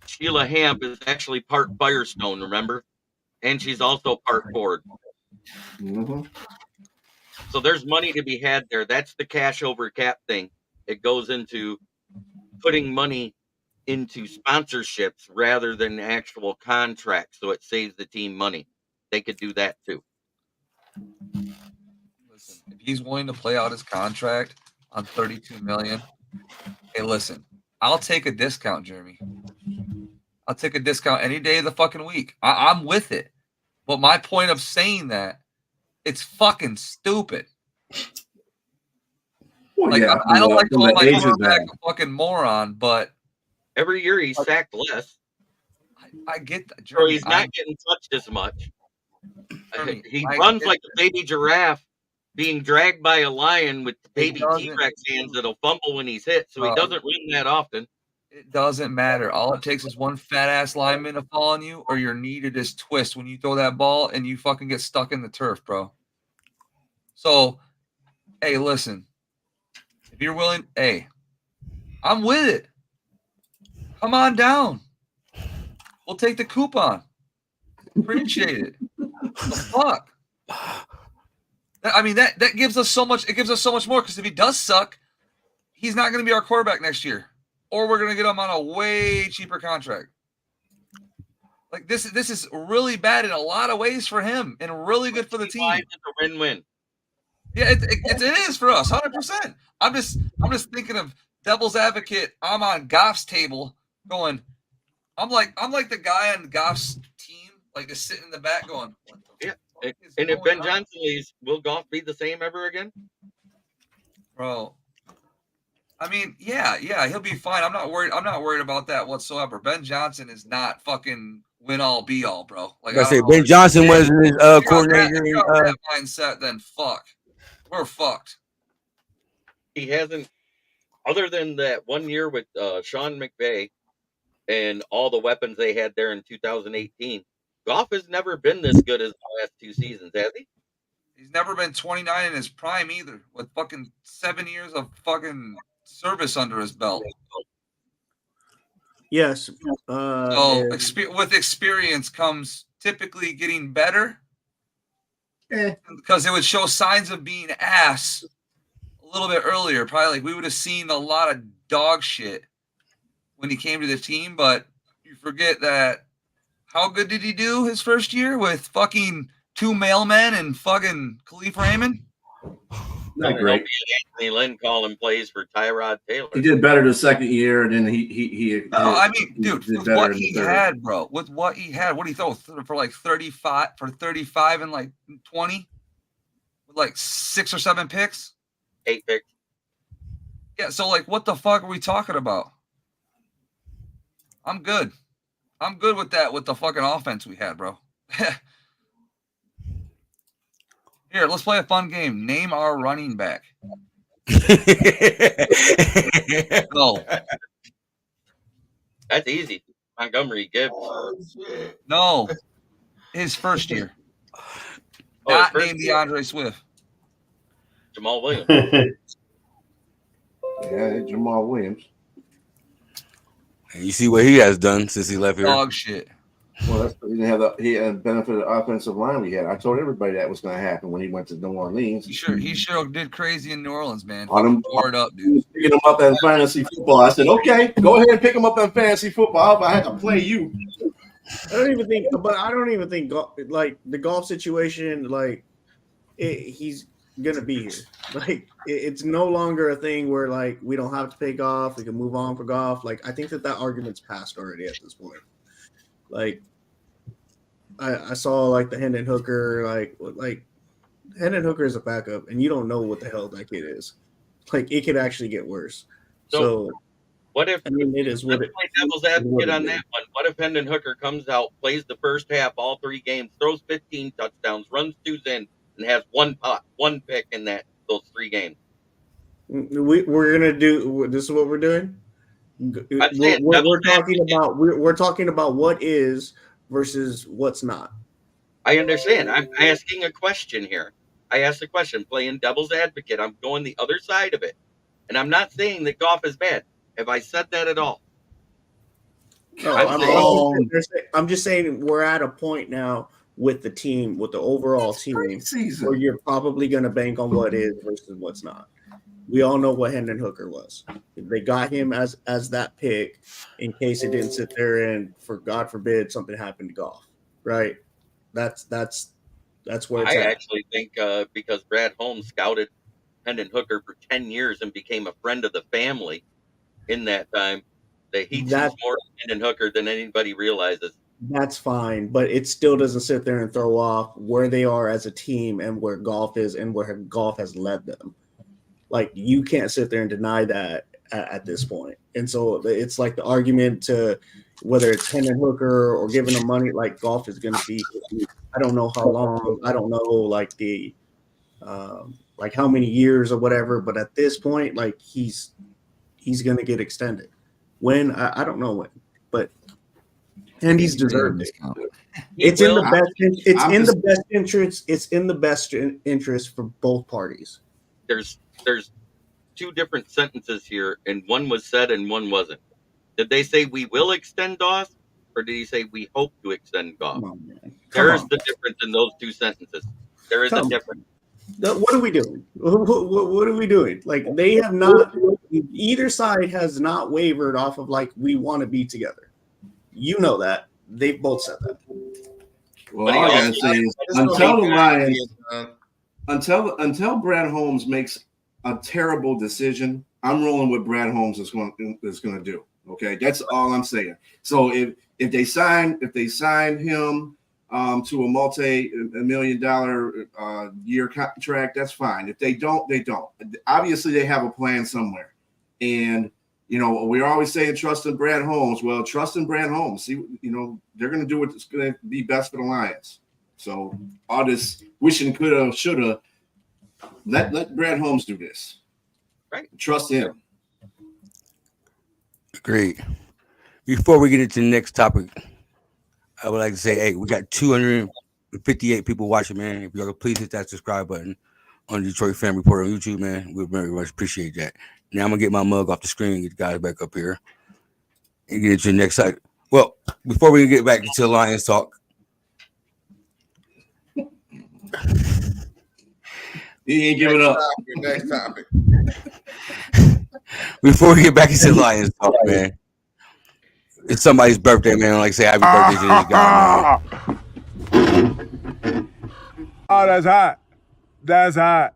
Sheila Hamp is actually part Firestone, remember? And she's also part Ford. Mm-hmm. So there's money to be had there. That's the cash over cap thing. It goes into putting money into sponsorships rather than actual contracts, so it saves the team money. They could do that too. listen, if he's willing to play out his contract on $32 million, hey, listen, I'll take a discount, Jeremy. I'll take a discount any day of the fucking week. I'm with it. But my point of saying that, it's fucking stupid. Well, Like, yeah, I don't like from calling the my age of quarterback that. a fucking moron, but Every year he's sacked less, I get that. so Jeremy, he's not getting touched as much. Jeremy, He I runs get like a baby giraffe being dragged by a lion with baby doesn't- T-Rex hands that'll fumble when he's hit, so he Bro. doesn't run that often. It doesn't matter. All it takes is one fat ass lineman to fall on you, or your knee to just twist when you throw that ball and you fucking get stuck in the turf, bro. So, hey, listen. If you're willing, hey, I'm with it. Come on down. We'll take the coupon. Appreciate it. The fuck. I mean, that gives us so much. It gives us so much more because if he does suck, he's not going to be our quarterback next year. Or we're gonna get him on a way cheaper contract. Like this is really bad in a lot of ways for him, and really good for the team. It's a win-win. Yeah, it is for us, 100%. I'm just thinking of devil's advocate. I'm on Goff's table, going. I'm like the guy on Goff's team, like just sitting in the back, going. What the fuck is And if going Ben on? Johnson leaves, will Goff be the same ever again? Bro. I mean, yeah, he'll be fine. I'm not worried about that whatsoever. Ben Johnson is not fucking win all be all, bro. Like I I say don't know. Ben Johnson was his If coordinator. you're on that mindset, then fuck. We're fucked. He hasn't, other than that 1 year with Sean McVay and all the weapons they had there in 2018. Goff has never been this good as the last 2 seasons, has he? He's never been 29 in his prime either, with fucking 7 years of fucking service under his belt. Yes. So with experience comes typically getting better. Because it would show signs of being ass a little bit earlier. Probably like we would have seen a lot of dog shit when he came to the team, but you forget that how good did he do his first year with fucking 2 mailmen and fucking Khalif Raymond? Not great. Anthony Lynn calling plays for Tyrod Taylor. He did better the second year, and then he. No, I mean, dude, did with better what in the he third. had, bro, with what he had, what did he throw for like 35 and like 20 with like 6 or 7 picks? 8 picks. Yeah, so like what the fuck are we talking about? I'm good with that, with the fucking offense we had, bro. Here, let's play a fun game. Name our running back. No. That's easy. Montgomery Gibbs. No. His first year. Oh, Not his named first year. DeAndre Swift. Jamal Williams. Yeah, Jamal Williams. You see what he has done since he left here. Dog shit. Well, he didn't have he had benefit of the offensive line we had. I told everybody that was going to happen when he went to New Orleans. He sure did crazy in New Orleans, man. On him, Tore it up, dude. Picking him up in fantasy football. I said, okay, go ahead and pick him up in fantasy football. If I had to play you. I don't even think like the golf situation, like he's gonna be here. Like it's no longer a thing where like we don't have to pay golf, we can move on for golf. Like I think that argument's passed already at this point. Like I saw like the Hendon Hooker, like Hendon Hooker is a backup, and you don't know what the hell that kid is. Like it could actually get worse. So what if I mean it is what let's it play devil's advocate on that one? What if Hendon Hooker comes out, plays the first half, all 3 games, throws 15 touchdowns, runs 2s in, and has 1 pick in those 3 games? We're gonna do this is what we're doing. We're talking about what is versus what's not. I understand. I'm asking a question here. I asked a question, playing devil's advocate. I'm going the other side of it. And I'm not saying that golf is bad. Have I said that at all? No, I'm just saying we're at a point now with the team, with the overall team, where you're probably going to bank on what is versus what's not. We all know what Hendon Hooker was. They got him as that pick in case it didn't sit there and, for God forbid, something happened to golf. Right? That's That's where it's I at. actually think because Brad Holmes scouted Hendon Hooker for 10 years and became a friend of the family in that time, that he sees That more of Hendon Hooker than anybody realizes. that's fine, but it still doesn't sit there and throw off where they are as a team and where golf is and where golf has led them. Like, you can't sit there and deny that at this point. And so it's like the argument to whether it's Hendon Hooker or giving them money, like golf is going to be, I don't know how long, I don't know like the like how many years or whatever, but at this point, like he's going to get extended. When I don't know when, but and he's deserved it. It's in the best. It's in the best interest. It's in the best interest for both parties. There's two different sentences here, and one was said and one wasn't. Did they say we will extend Goff, or did he say we hope to extend Goff? Come on, man. There's the difference in those two sentences. There is a difference. What are we doing? What are we doing? Like, they have not. Either side has not wavered off of like, we want to be together. You know that. They've both said that. Well, all I gotta say is until the Lions, until Brad Holmes makes a terrible decision, I'm rolling with Brad Holmes is going to do. Okay, that's all I'm saying. So if they sign him to a multi-million-dollar year contract, that's fine. If they don't, they don't. Obviously, they have a plan somewhere, and you know, we're always saying trust in Brad Holmes. Well, trust in Brad Holmes. See, you know, they're going to do what's going to be best for the Lions. So all this wishing, coulda, shoulda, let Brad Holmes do this. Right. Trust him. Great. Before we get into the next topic, I would like to say, hey, we got 258 people watching, man. If y'all could please hit that subscribe button on the Detroit Fan Report on YouTube, man. We very much appreciate that. Now I'm gonna get my mug off the screen and get the guys back up here and get into the next side. Well, before we get back into the Lions talk, he ain't giving up. Next topic. Before we get back into the Lions talk, man, it's somebody's birthday, man. Like say happy birthday to this guy, man. Oh, that's hot. That's hot.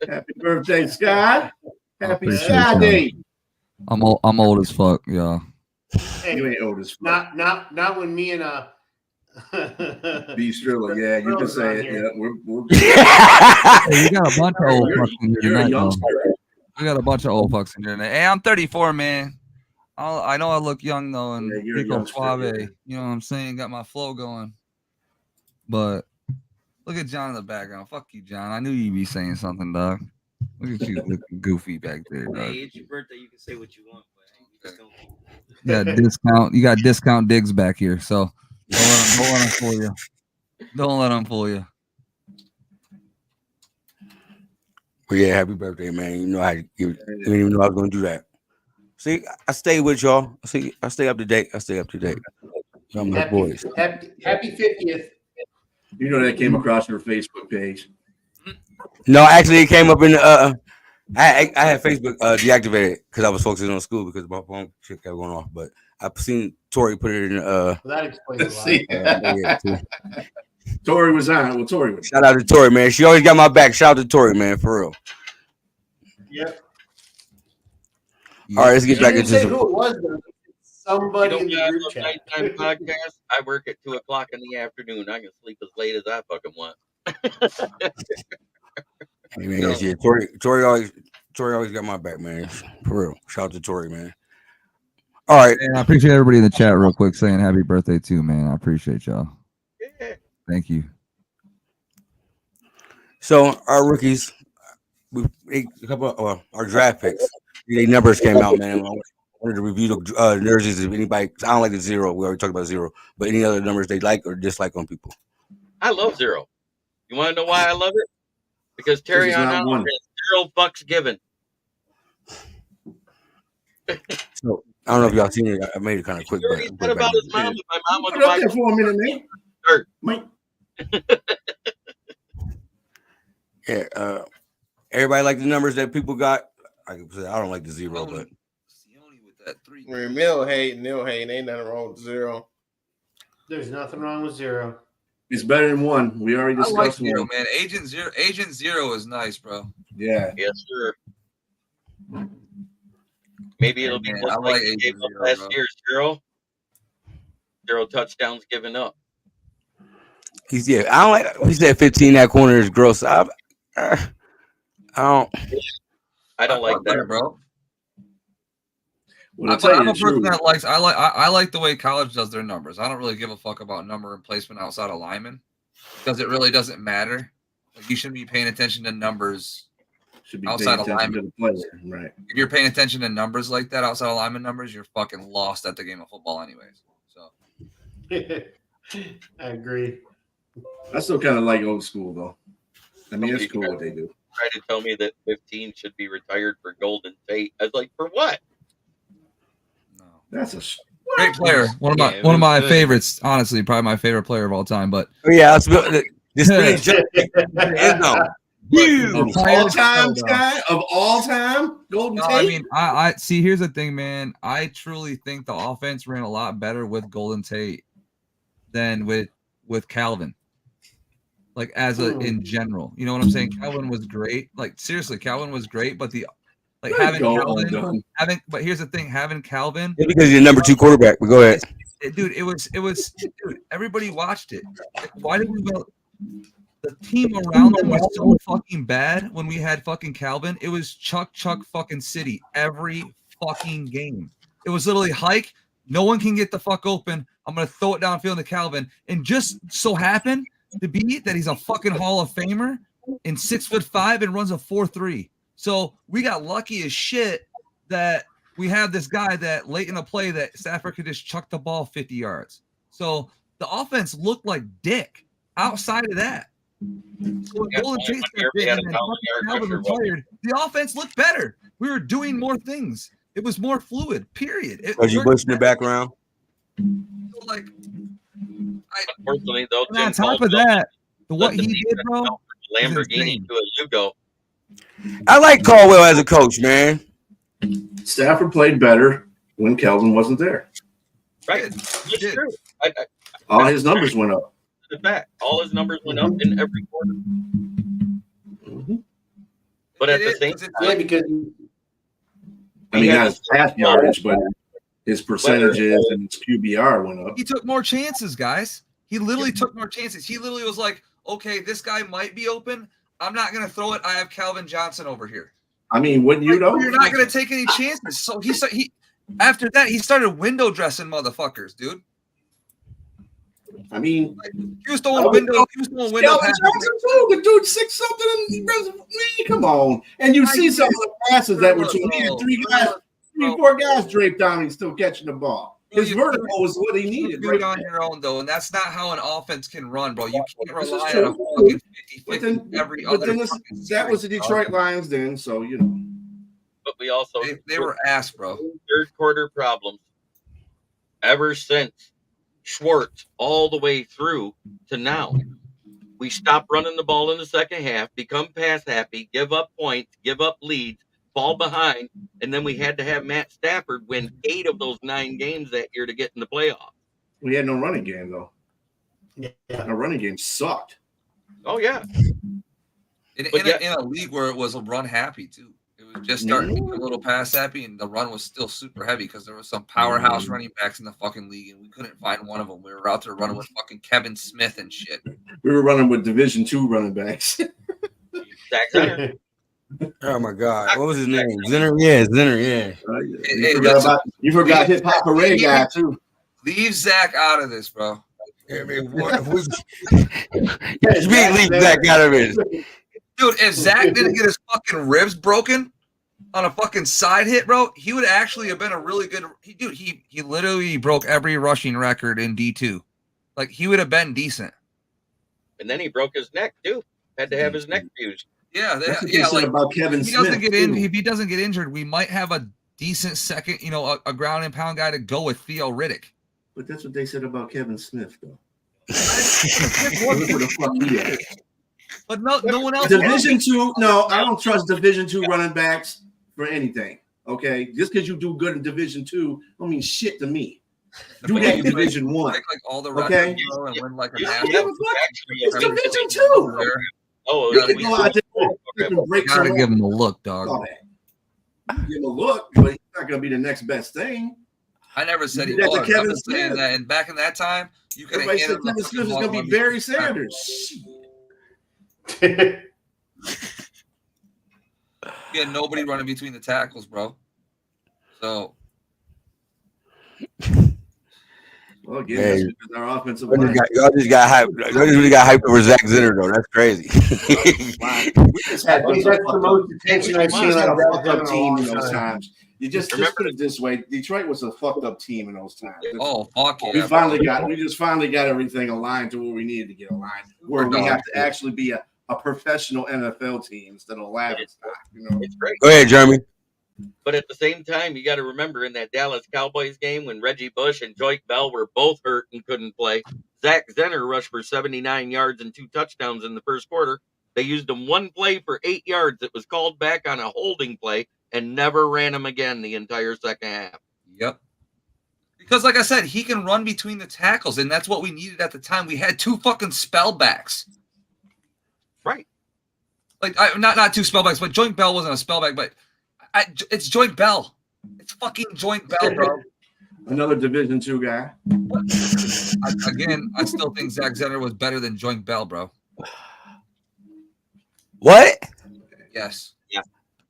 Happy birthday, Scott. Happy Appreciate Sky Day. I'm old as fuck, yeah. Hey, You ain't old as fuck. not when me and Be Striller, yeah, you can say it. Yeah, we're Hey, you got a bunch of old fucks in here you're a tonight, though. youngster. We got a bunch of old fucks in here tonight. Hey, I'm 34, man. I know I look young though, and Yeah, you're a Rico youngster, Suave. yeah. You know what I'm saying? Got my flow going. But look at John in the background. Fuck you, John. I knew you'd be saying something, dog. Look at you looking goofy back there, dog. Hey, it's your birthday. You can say what you want, but hey, we just don't. You got discount digs back here, so don't let them fool you. Don't let them fool you. Well, yeah, happy birthday, man. You know how you didn't even know I was gonna do that. See, I stay with y'all. See, I stay up to date. I'm my boys. Happy 50th. You know that came across your Facebook page. No, actually, it came up in the. I had Facebook deactivated because I was focusing on school because my phone shit kept going off. But I've seen Tori put it in. Well, that explains a lot. See, Yeah, too. Tori was on. Well, Tori was. Shout out to Tori, man. She always got my back. Shout out to Tori, man, for real. Yep. All right, let's get She back didn't into say some. who it was, though. Somebody You in know, the guys, group on chat. nighttime podcast, I work at 2:00 in the afternoon. I can sleep as late as I fucking want. Hey, man, yeah, Tori always got my back, man. For real. Shout out to Tori, man. All right. And I appreciate everybody in the chat real quick saying happy birthday too, man. I appreciate y'all. Yeah. Thank you. So our rookies, we ate a couple of our draft picks. The numbers came out, man. I wanted to review the jerseys. If anybody, I don't like the 0. We already talked about 0, but any other numbers they like or dislike on people. I love 0. You want to know why I love it? Because Terry it's on not out one. has 0 fucks given. So I don't know if y'all seen it. I made it kind of quick, He already but said about his mom. If my mom was Put it up like there for a minute, man. dirt. Mike. yeah, everybody like the numbers that people got. I don't like the 0, but Sione with that 3. Neil hating. Ain't nothing wrong with 0. There's nothing wrong with 0. It's better than 1. We already I like discussed 0, 1. man. Agent Zero is nice, bro. Yeah. Yes, sir. Maybe it'll be Man, just I like like he gave Agent up Zero, last bro. year. 0 touchdowns given up. He's I don't like. He said 15. That corner is gross. I don't. I don't like that, bro. Well, But I'm a person that likes. I like the way college does their numbers. I don't really give a fuck about number and placement outside of linemen because it really doesn't matter. Like, you shouldn't be paying attention to numbers should be outside of linemen. to the player, right? If you're paying attention to numbers like that outside of lineman numbers, you're fucking lost at the game of football, anyways. So I agree. I still kind of like old school though. I mean, it's cool what they do. Try to tell me that 15 should be retired for Golden Tate. I was like, for what? no, That's a Great player. One Yeah, of it my was my good. favorites. Honestly, probably my favorite player of all time. But Yeah, this really just end zone. of all time, guy of all time. Golden No, Tate. I mean, I see. Here's the thing, man. I truly think the offense ran a lot better with Golden Tate than with Calvin. Like in general, you know what I'm saying? Calvin was great. Like seriously, Calvin was great. But having Calvin, but here's the thing: having Calvin, Yeah, because you're number 2 quarterback. But go ahead. dude. It was. Dude, everybody watched it. Why did we go? The team around them was so fucking bad when we had fucking Calvin. It was Chuck fucking City every fucking game. It was literally hike. No one can get the fuck open. I'm gonna throw it downfield to Calvin, and just so happened to be that he's a fucking Hall of Famer and 6'5" and runs a 4.3. So we got lucky as shit that we have this guy that late in the play that Stafford could just chuck the ball 50 yards. So the offense looked like dick outside of that. So when Golden Tate stepped in and then Calvin retired, the offense looked better. We were doing more things. It was more fluid, period. Was you pushing the background? Like, Unfortunately, though, and on top of that, what he did, bro, Lamborghini to a Yugo. I like Caldwell as a coach, man. Stafford played better when Calvin wasn't there. Right? It's true. All his numbers went up. The fact, all his numbers went up in every quarter. But at the same time, because I mean, not his pass yardage, but his percentages and his QBR went up. He took more chances, guys. He literally took more chances. He literally was like, okay, this guy might be open. I'm not going to throw it. I have Calvin Johnson over here. I mean, wouldn't you know? You're not going to take any chances. So he after that, he started window dressing motherfuckers, dude. I mean, he was throwing window passes. Johnson too. The dude 6 something and he runs. Come on, and you see some of the passes that were to 3, 4 guys draped on him, still catching the ball. His vertical was what he needed. Do it on your own, though, and that's not how an offense can run, bro. You can't rely on a fucking 50-50 every other. That was the Detroit Lions then, so you know. But we also they were ass, bro. Third quarter problems ever since Schwartz all the way through to now. We stopped running the ball in the second half, become pass happy, give up points, give up leads, fall behind, and then we had to have Matt Stafford win 8 of those 9 games that year to get in the playoffs. We had no running game though. Yeah, our running game sucked. Oh yeah. In a league where it was a run happy too. It was just starting to get a little pass happy, and the run was still super heavy because there was some powerhouse running backs in the fucking league, and we couldn't find one of them. We were out there running with fucking Kevin Smith and shit. We were running with Division II running backs. Oh my God! What was his name? Zinner. Yeah, Zinner. Yeah. You forgot Hip Hop Parade guy too. Leave Zach out of this, bro. Leave Zach out of it. Dude, if Zach didn't get his fucking ribs broken on a fucking side hit, bro, he would actually have been a really good. He literally broke every rushing record in D2. Like, he would have been decent. And then he broke his neck too. Had to have his neck fused. Yeah, like about Kevin Smith. If he doesn't get injured, we might have a decent second, a ground and pound guy to go with Theo Riddick. But that's what they said about Kevin Smith, though. But no one else. Division II. No, I don't trust Division II running backs for anything. Okay, just because you do good in Division II don't mean shit to me. Do that in Division One. Like all the Okay. records, bro, and win like a Yeah, national. it's Division Two. Oh, You can go out there and break Gotta some. give him a look, dog. All that. You give him a look, but he's not going to be the next best thing. I never said he That's was. a Kevin I'm just saying Smith. that. And back in that time, you could have Everybody said handed Kevin Smith is going to be Barry Sanders. You had nobody running between the tackles, bro. So. Well, again, that's because our offensive Y'all line. just got hyped. Y'all just really got hyped over Zach Zinner, though. That's crazy. We just had I think that's the most attention I've seen a on that fucked up in a team long in those time. times. You just put it this way: Detroit was a fucked up team in those times. Oh fuck yeah! We just finally got everything aligned to where we needed to get aligned, where we have to actually be a professional NFL team instead of lab stock. You know, It's great. Go ahead, Jeremy. But at the same time, you got to remember in that Dallas Cowboys game when Reggie Bush and Joyke Bell were both hurt and couldn't play, Zach Zenner rushed for 79 yards and 2 touchdowns in the first quarter. They used him one play for 8 yards. It was called back on a holding play and never ran him again the entire second half. Yep. Because, like I said, he can run between the tackles, and that's what we needed at the time. We had 2 fucking spellbacks. Right. Like, not 2 spellbacks, but Joyke Bell wasn't a spellback, but it's Joyke Bell. It's fucking Joyke Bell, bro. another Division II guy. I still think Zach Zenner was better than Joyke Bell, bro. What? Yes. Yeah.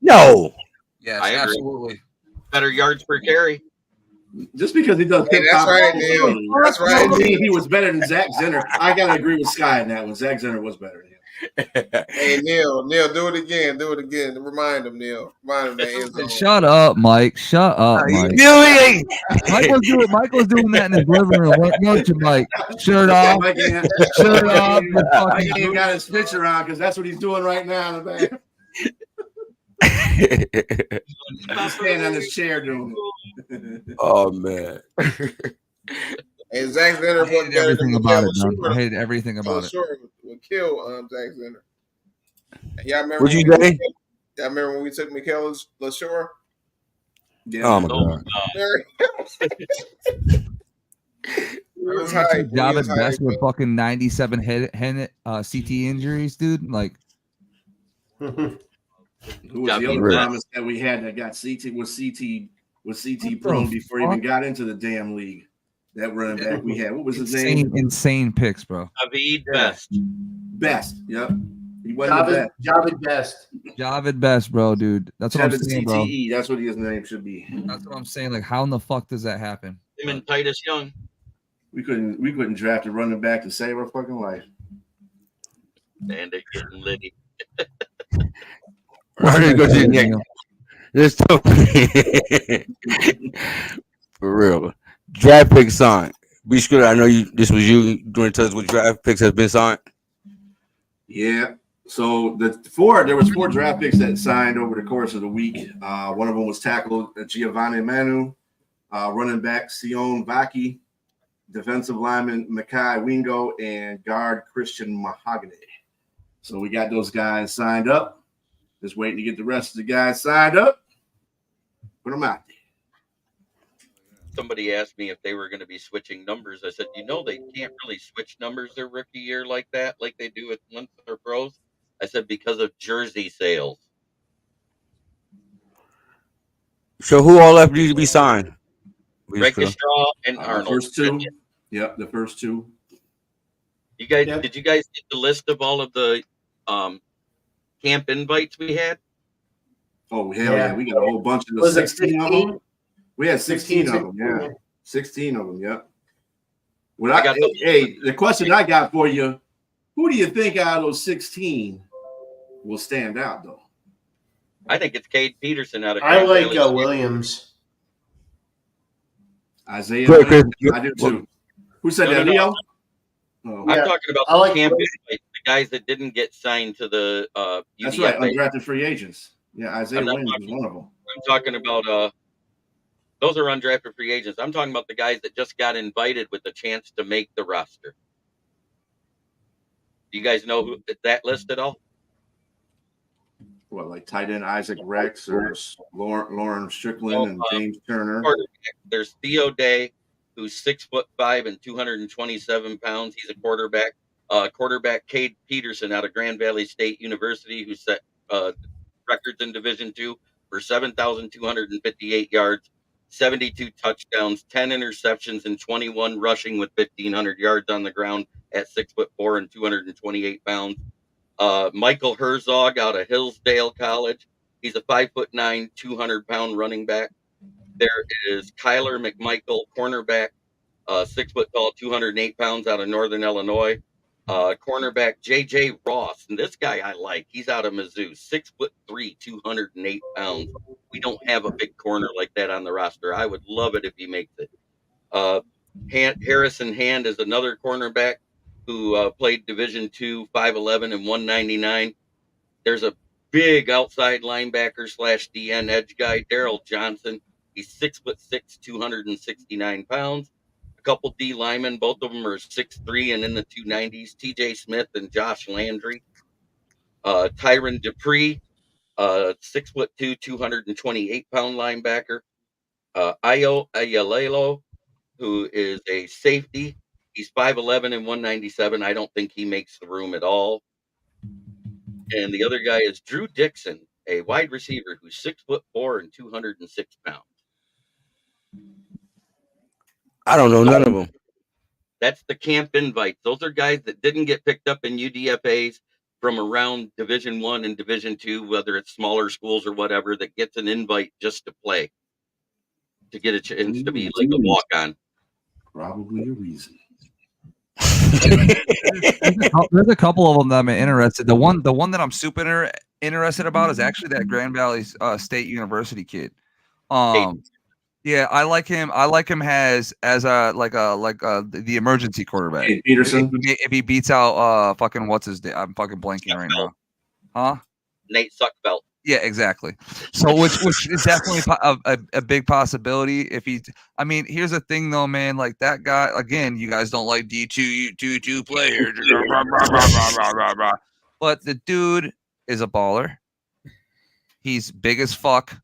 No. Yes, I agree. absolutely. Better yards per carry. Just because he does Hey, that's right, Neil. That's right. I mean, he was better than Zach Zenner. I gotta agree with Sky in that one. Zach Zenner was better than him. Hey, Neil, do it again. Do it again. Remind him, Neil. Remind him that end zone. Shut up, Mike. Shut up, Mike. Michael's doing that in his living room. Don't you, Mike? Shirt off. Shirt off. I ain't got his picture on because that's what he's doing right now in the back. He's standing on his chair doing it. Oh man. And Zach Zenner I hated everything about it, man. I hated everything about it. Sure would kill Zach Zenner. Y'all remember? What'd you say? Y'all remember when we took Mikel LaSure? Yeah. Oh my god. Javid Best with fucking 97 head CT injuries, dude. Like, who was the other promise that we had that got CT prone before he even got into the damn league? That running back we had. What was his name? Insane picks, bro. Javid Best. Best. Yep. He wasn't the best. Javid Best. Javid Best, bro, dude. That's what I'm Javid saying, bro. CTE. That's what his name should be. That's what I'm saying. Like, how in the fuck does that happen? Him and Titus Young. We couldn't draft a running back to save our fucking life. Bandit getting litty. Why did it go to the neck? There's for real. Draft pick signed. Be sure I know you. This was you doing tell us what draft picks has been signed. Yeah. So there was 4 draft picks that signed over the course of the week. One of them was tackle Giovanni Manu, running back Sion Vaki, defensive lineman Makai Wingo, and guard Christian Mahogany. So we got those guys signed up. Just waiting to get the rest of the guys signed up. Put them out there. Somebody asked me if they were going to be switching numbers. I said, they can't really switch numbers their rookie year like that, like they do once they're pros. I said, because of jersey sales. So who all left need to be signed? Registraw and Arnold. First 2. Yep, the first 2. You guys, Did you guys get the list of all of the camp invites we had? Oh, hell yeah. We got a whole bunch of the 16 of them. We had 16 of them, yeah. 16 of them, yep. The question I got for you, who do you think out of those 16 will stand out, though? I think it's Cade Peterson out of I like Williams. Isaiah Williams? I do too. Who said that, Leo? I'm talking about the camp invites, the guys that didn't get signed to the That's right, undrafted free agents. Yeah, Isaiah Williams was one of them. I'm talking about those are undrafted free agents. I'm talking about the guys that just got invited with the chance to make the roster. Do you guys know that list at all? What, like tight end Isaac Rex or Lauren Strickland and James Turner? There's Theo Day, who's 6'5" and 227 pounds. He's a quarterback. Quarterback Cade Peterson out of Grand Valley State University, who set records in Division II for 7,258 yards, 72 touchdowns, 10 interceptions, and 21 rushing with 1,500 yards on the ground at 6'4" and 228 pounds. Michael Herzog out of Hillsdale College. He's a 5'9", 200-pound running back. There is Kyler McMichael, cornerback, 6 foot tall, 208 pounds out of Northern Illinois. Cornerback J.J. Ross, and this guy I like. He's out of Mizzou, 6'3", 208 pounds. We don't have a big corner like that on the roster. I would love it if he makes it. Harrison Hand is another cornerback who played Division II, 5'11" and 199. There's a big outside linebacker / DN edge guy, Daryl Johnson. He's 6'6", 269 pounds. A couple D linemen, both of them are 6'3" and in the 290s. TJ Smith and Josh Landry. Tyron Dupree, 6'2", 228-pound linebacker. Ayo Ayalelo, who is a safety. He's 5'11" and 197. I don't think he makes the room at all. And the other guy is Drew Dixon, a wide receiver who's 6'4" and 206 pounds. I don't know none of them. That's the camp invites. Those are guys that didn't get picked up in UDFAs from around Division I and Division II, whether it's smaller schools or whatever, that gets an invite just to play, to get a chance to be like a walk-on. Probably a reason. There's a couple of them that I'm interested. The one that I'm super interested about is actually that Grand Valley State University kid. Yeah, I like him. I like him as a the emergency quarterback. Hey, Peterson. If he beats out fucking what's his name? I'm fucking blanking right now. Huh? Nate Suckbelt. Yeah, exactly. So which is definitely a big possibility. If he, I mean, here's the thing though, man. Like that guy again. You guys don't like D2 players, but the dude is a baller. He's big as fuck,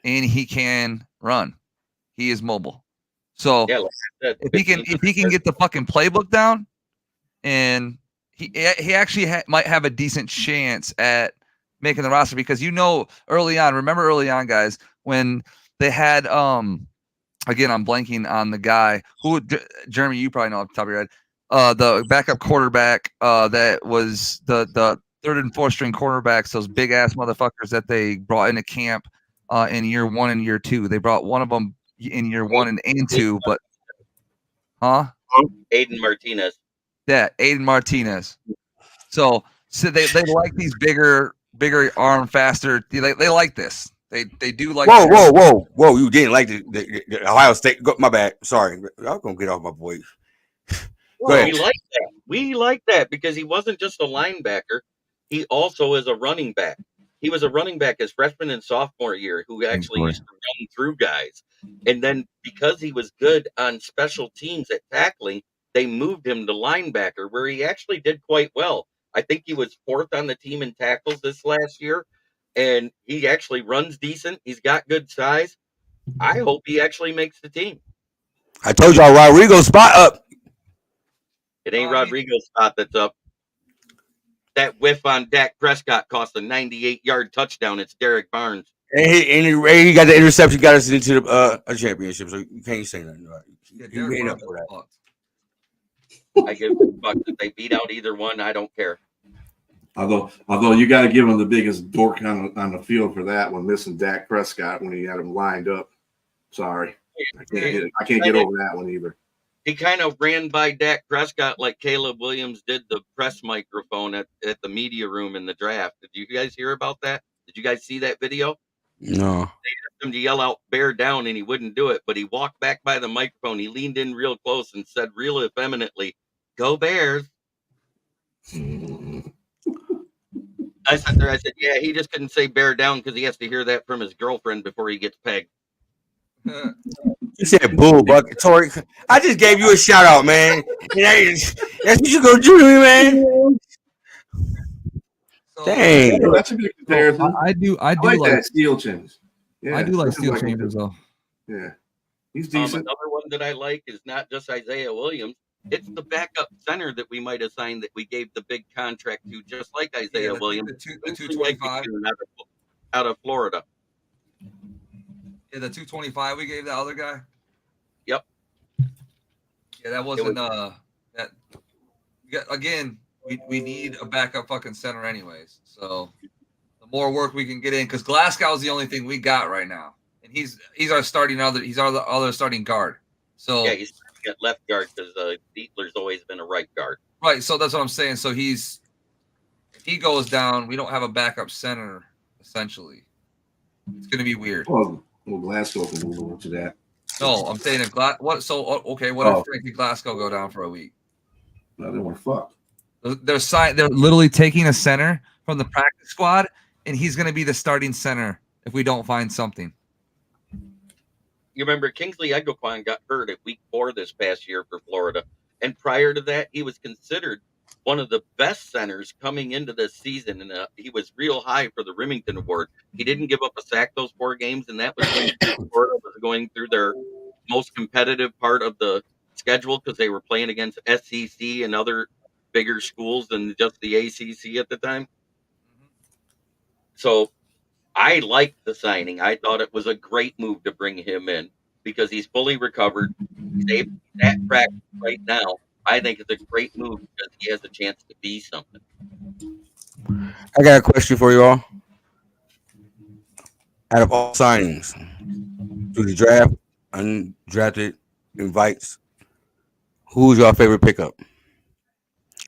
and he can run. He is mobile. So yeah, like I said, if he can get the fucking playbook down, and he actually might have a decent chance at making the roster, because early on, guys, when they had again, I'm blanking on the guy who, Jeremy, you probably know off the top of your head, the backup quarterback that was the third and fourth string quarterbacks, those big ass motherfuckers that they brought into camp in year 1 and year 2. They brought one of them in year 1 and 2, but Aiden Martinez. Yeah, Aiden Martinez. So they like these bigger arm, faster. They like this. They do like. Whoa! You didn't like the Ohio State. My bad. Sorry, I'm gonna get off my voice. Well, we like that. We like that because he wasn't just a linebacker. He also is a running back. He was a running back his freshman and sophomore year who actually used to run through guys. And then because he was good on special teams at tackling, they moved him to linebacker, where he actually did quite well. I think he was 4th on the team in tackles this last year, and he actually runs decent. He's got good size. I hope he actually makes the team. I told y'all Rodrigo's spot up. It ain't Rodrigo's spot that's up. That whiff on Dak Prescott cost a 98-yard touchdown. It's Derek Barnes. And he got the interception, got us into a championship, so you can't say nothing. Right? Yeah, made up for that. I give a fuck if they beat out either one. I don't care. Although you got to give him the biggest dork on the field for that one, missing Dak Prescott when he had him lined up. Sorry, I can't get over that one either. He kind of ran by Dak Prescott like Caleb Williams did the press microphone at the media room in the draft. Did you guys hear about that? Did you guys see that video? No. They asked him to yell out "bear down" and he wouldn't do it, but he walked back by the microphone. He leaned in real close and said real effeminately, "Go Bears." I sat there, I said, yeah, he just couldn't say "bear down" because he has to hear that from his girlfriend before he gets pegged. You said bull bucket, Tori. I just gave you a shout out, man. That's what you gonna do to me, man. Dang, that's a good comparison. I do like that Steel Chambers. Yeah, I do like Steel Chambers though. Yeah, He's decent. Another one that I like is not just Isaiah Williams. It's the backup center that we might assign that we gave the big contract to, just like Isaiah Williams. The 225. Out of Florida. Yeah, the 225 we gave the other guy. Yep. Yeah, that wasn't that. Again, we need a backup fucking center anyways. So the more work we can get in, because Glasgow's the only thing we got right now, and he's our other starting guard. So yeah, he's at left guard because Dietler's always been a right guard. Right. So that's what I'm saying. So if he goes down, we don't have a backup center. Essentially, it's going to be weird. Well, Glasgow can move over to that. No, I'm saying if what? So okay, what if Frankie Glasgow go down for a week? No, they want to fuck. They're literally taking a center from the practice squad, and he's going to be the starting center if we don't find something. You remember Kingsley Eguaquan got hurt at week 4 this past year for Florida, and prior to that, he was considered one of the best centers coming into this season, and he was real high for the Remington Award. He didn't give up a sack those 4 games, and that was when Florida was going through their most competitive part of the schedule because they were playing against SEC and other bigger schools than just the ACC at the time. So I liked the signing. I thought it was a great move to bring him in because he's fully recovered. He's at practice right now. I think it's a great move because he has a chance to be something. I got a question for you all. Out of all signings, through the draft, undrafted, invites, who's your favorite pickup?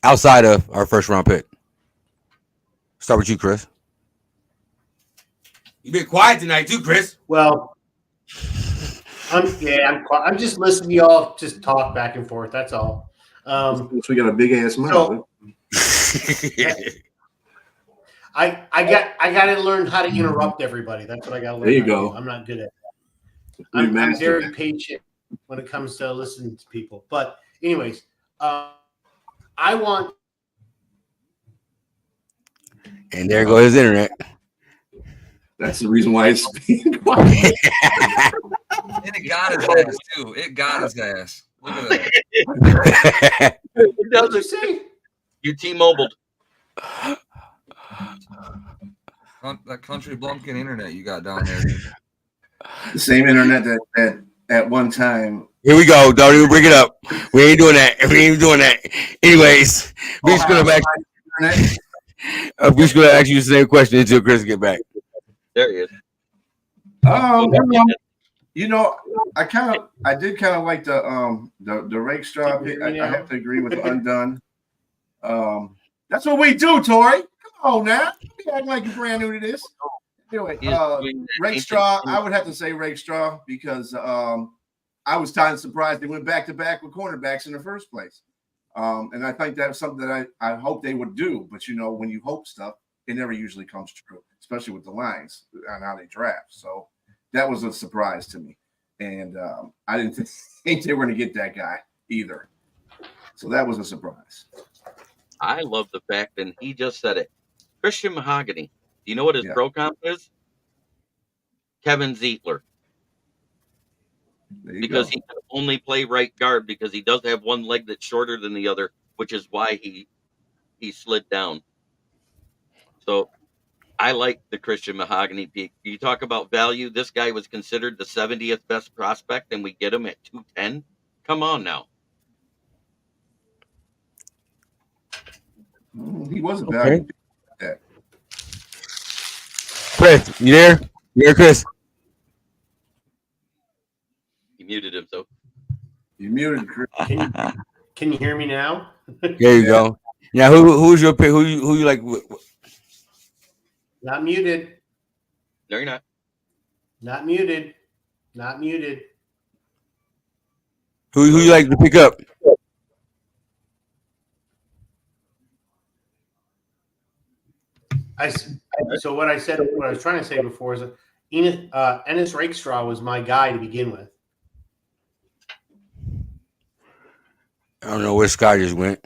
Outside of our first round pick. Start with you, Chris. You've been quiet tonight too, Chris. Well, I'm just listening to y'all just talk back and forth. That's all. So we got a big ass mouth. I got to learn how to interrupt everybody. That's what I got to learn. There you go. I'm not good at that. I'm very patient when it comes to listening to people. But anyways, I want. And there goes his internet. That's the reason why it's being quiet. And it got his ass too. It got his ass. Look at that. What does it say? You T-Mobiled. That country bumpkin internet you got down there. Dude. The same internet that at one time. Here we go. Don't even bring it up. We ain't doing that. Anyways, we're just gonna ask you the same question until Chris get back. There he is. You know, I did kind of like the rake straw pick. I have to agree with Undone. That's what we do, Tori. Come on now. You act like you're brand new to this. Anyway, rake straw. I would have to say rake straw because I was kind of surprised they went back to back with cornerbacks in the first place. And I think that's something that I hope they would do. But you know, when you hope stuff, it never usually comes true, especially with the Lions and how they draft. So that was a surprise to me. And I didn't think they were going to get that guy either. So that was a surprise. I love the fact, and he just said it. Christian Mahogany. Do you know what his pro comp is? Kevin Zietler. Because he can only play right guard because he does have one leg that's shorter than the other, which is why he slid down. So I like the Christian Mahogany peak. You talk about value. This guy was considered the 70th best prospect, and we get him at 210. Come on now. He wasn't valued. Okay. Chris, you there? You there, Chris? He muted himself. You muted, Chris. Can you hear me now? There you go. Now, who's your pick? Who you like? Not muted. No, you're not. Not muted. Not muted. Who you like to pick up? So what I was trying to say before is that Ennis Rakestraw was my guy to begin with. I don't know where Scott just went.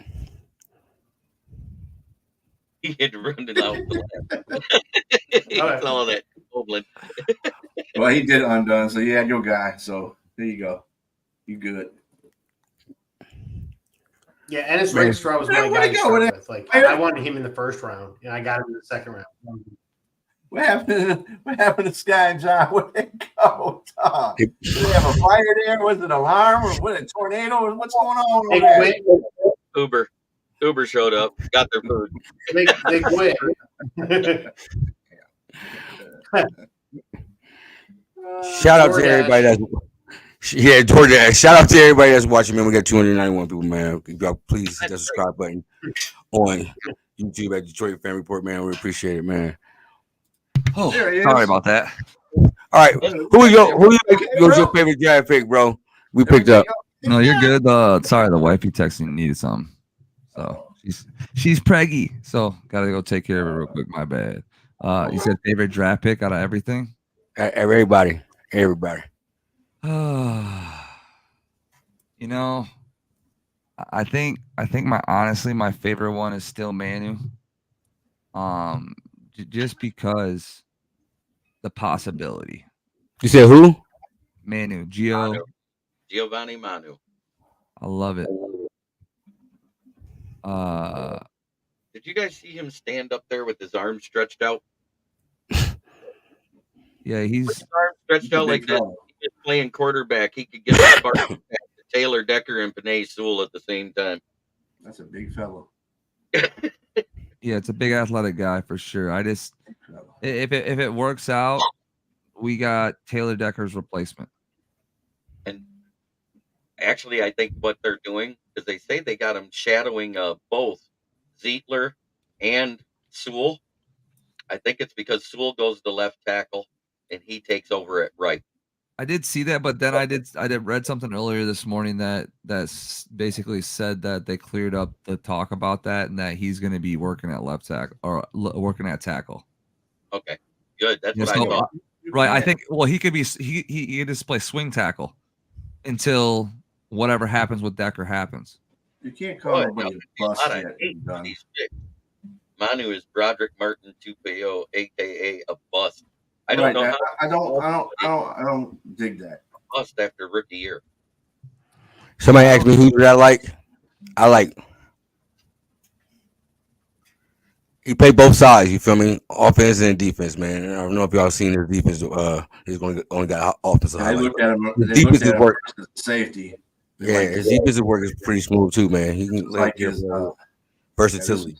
He had to run it out. He saw that. Well, he did Undone, so yeah, your guy. So There you go. You good. Yeah, Ennis Man. Rakestraw was my Man, guy where'd to he go start with with. Like, I wanted him in the first round, and I got him in the second round. What happened? What happened to Sky and John? Where'd they go? Tom? Did they have a fire there? Was it an alarm or what? A tornado? What's going on They over there? quit. Uber showed up, got their food. They quit. Shout out to everybody that's shout out to everybody that's watching, man. We got 291 people, man. Y'all please hit that subscribe button on YouTube at Detroit Fan Report, man. We appreciate it, man. Oh, There he is. sorry about that. All right, who's your favorite draft pick, bro? We picked up. No, you're good. Sorry, the wifey texting needed something. So she's preggy. So gotta go take care of it real quick. My bad. You said favorite draft pick out of everything? Everybody. You know, I think my favorite one is still Manu. Just because the possibility. You said who? Manu, Giovanni Manu. I love it. Did you guys see him stand up there with his arms stretched out? Yeah, With he's his arms stretched out like this. He's playing quarterback. He could get the spark to Taylor Decker and Panay Sewell at the same time. That's a big fellow. yeah, it's a big athletic guy for sure. I just if it works out, we got Taylor Decker's replacement. And actually, I think what they're doing is they say they got him shadowing both Zietler and Sewell. I think it's because Sewell goes to left tackle and he takes over at right. I did see that, but then I did read something earlier this morning that basically said that they cleared up the talk about that and that he's going to be working at left tackle or working at tackle. Okay, good. That's what So, I thought. Right, I think. Well, he could be. He could just play swing tackle until whatever happens with Decker happens. You can't call nobody a bust Not a yet. hate Done. these picks. Manu is Broderick Martin Tupeo, aka a bust. I don't know how I don't dig that. bust after rookie year. Somebody asked me who did I like. I like. He played both sides. You feel me? Offense and defense, man. I don't know if y'all seen his defense. He's only got offensive. I looked at him. His They looked defensive at him work. versus safety. They Yeah, like his defensive work is pretty smooth too, man. He can like his versatility.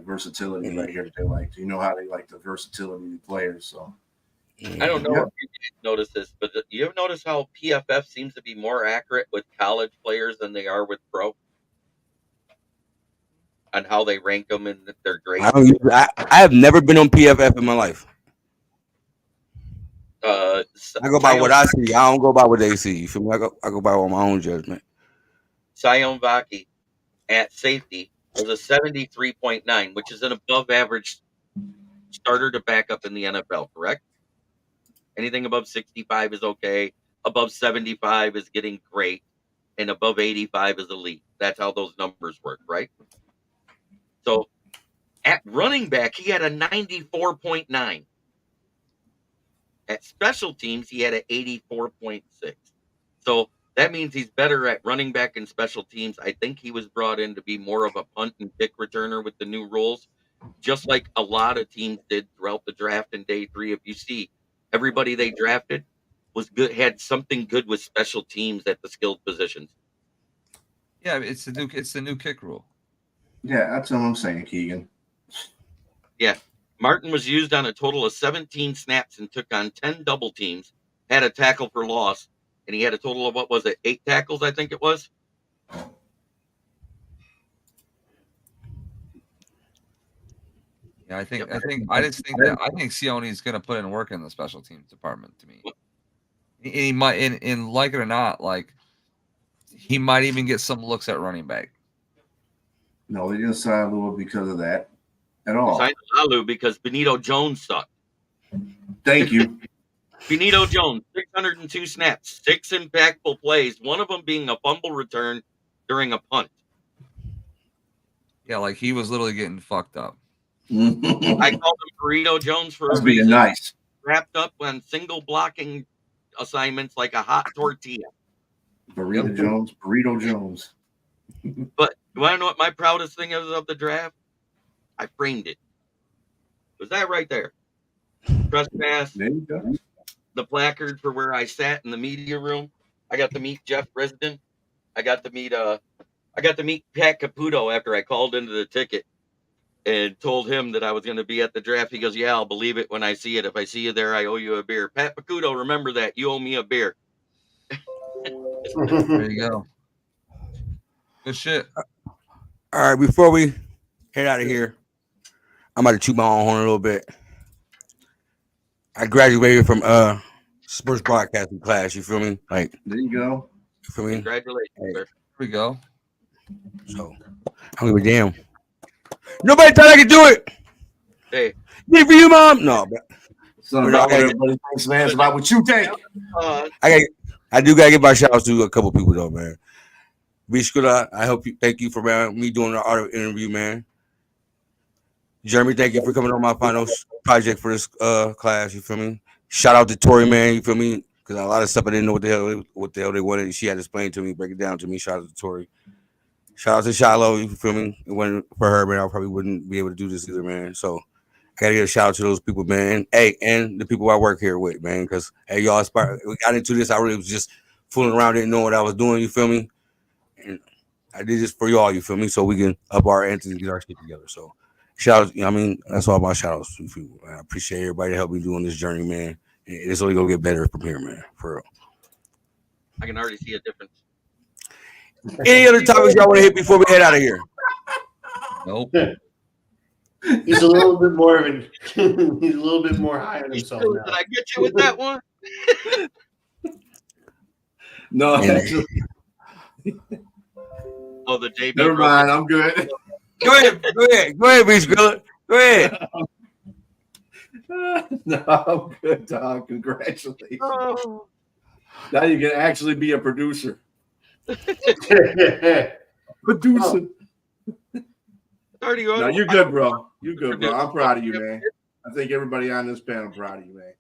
Versatility right here. They like. You know how they like the versatility of the players. So I don't know if you noticed this, but you ever notice how PFF seems to be more accurate with college players than they are with pro? On how they rank them in their grades. I have never been on PFF in my life. I go by what I see. I don't go by what they see. You feel me? I go by my own judgment. Sion Vaki at safety was a 73.9, which is an above average starter to backup in the NFL, correct? Anything above 65 is okay. Above 75 is getting great. And above 85 is elite. That's how those numbers work, right? So at running back, he had a 94.9. At special teams, he had an 84.6. So that means he's better at running back and special teams. I think he was brought in to be more of a punt and kick returner with the new rules, just like a lot of teams did throughout the draft in day 3. If you see, everybody they drafted was good, had something good with special teams at the skilled positions. Yeah, it's the new kick rule. yeah, that's what I'm saying, Keegan. Yeah. Martin was used on a total of 17 snaps and took on 10 double teams, had a tackle for loss, and he had a total of, 8 tackles, I think it was? Yeah, I think Sione's going to put in work in the special teams department. To me, he might, and like it or not, like he might even get some looks at running back. No, they didn't sign Lua because of that at all. Signed Lalu because Benito Jones sucked. Thank you. Benito Jones, 602 snaps, 6 impactful plays, one of them being a fumble return during a punt. Yeah, like he was literally getting fucked up. I called him Burrito Jones for That's a being reason. nice. Wrapped up on single blocking assignments like a hot tortilla. Burrito Jones. But you want to know what my proudest thing is of the draft? I framed it. Was that right there? Trespass. There you go. The placard for where I sat in the media room. I got to meet Jeff Brisden. I got to meet Pat Caputo after I called into the ticket and told him that I was going to be at the draft. He goes, "Yeah, I'll believe it when I see it. If I see you there, I owe you a beer." Pat Caputo, remember that. You owe me a beer. There you go. Good shit. All right, before we head out of here, I'm about to toot my own horn a little bit. I graduated from sports broadcasting class. You feel me? Like, there you go. You feel me? Congratulations, sir. Here we go. So I don't give a damn. Nobody thought I could do it. Hey, did it for you, mom? No, but it's not about what everybody thinks, man. It's about what you think. I do gotta give my shout outs to a couple people though, man. Bishkula, thank you for me doing the art of interview, man. Jeremy, thank you for coming on my final project for this class. You feel me? Shout out to Tori, man. You feel me? Because a lot of stuff I didn't know what the hell they wanted. And she had to explain to me, break it down to me. Shout out to Tori. Shout out to Shiloh. You feel me? It wasn't for her, man, I probably wouldn't be able to do this either, man. So I gotta give a shout out to those people, man. Hey, and the people I work here with, man. Because hey, y'all inspired. We got into this. I really was just fooling around, didn't know what I was doing. You feel me? And I did this for y'all. You feel me? So we can up our ante and get our shit together. So shout out. I mean, that's all my shout outs to people. I appreciate everybody to help me doing this journey, man. It's only gonna get better from here, man. For real. I can already see a difference. Any other topics y'all want to hit before we head out of here? Nope. He's a little bit more of an. He's a little bit more high on himself now. Did I get you with that one? No, actually. Oh, the JB. Never mind. I'm good. Go ahead, Beach Griller. Go ahead. No, I'm good, dog. Congratulations. Oh. Now you can actually be a producer. Producer. No, you're good, bro. You're good, bro. I'm proud of you, man. I think everybody on this panel proud of you, man.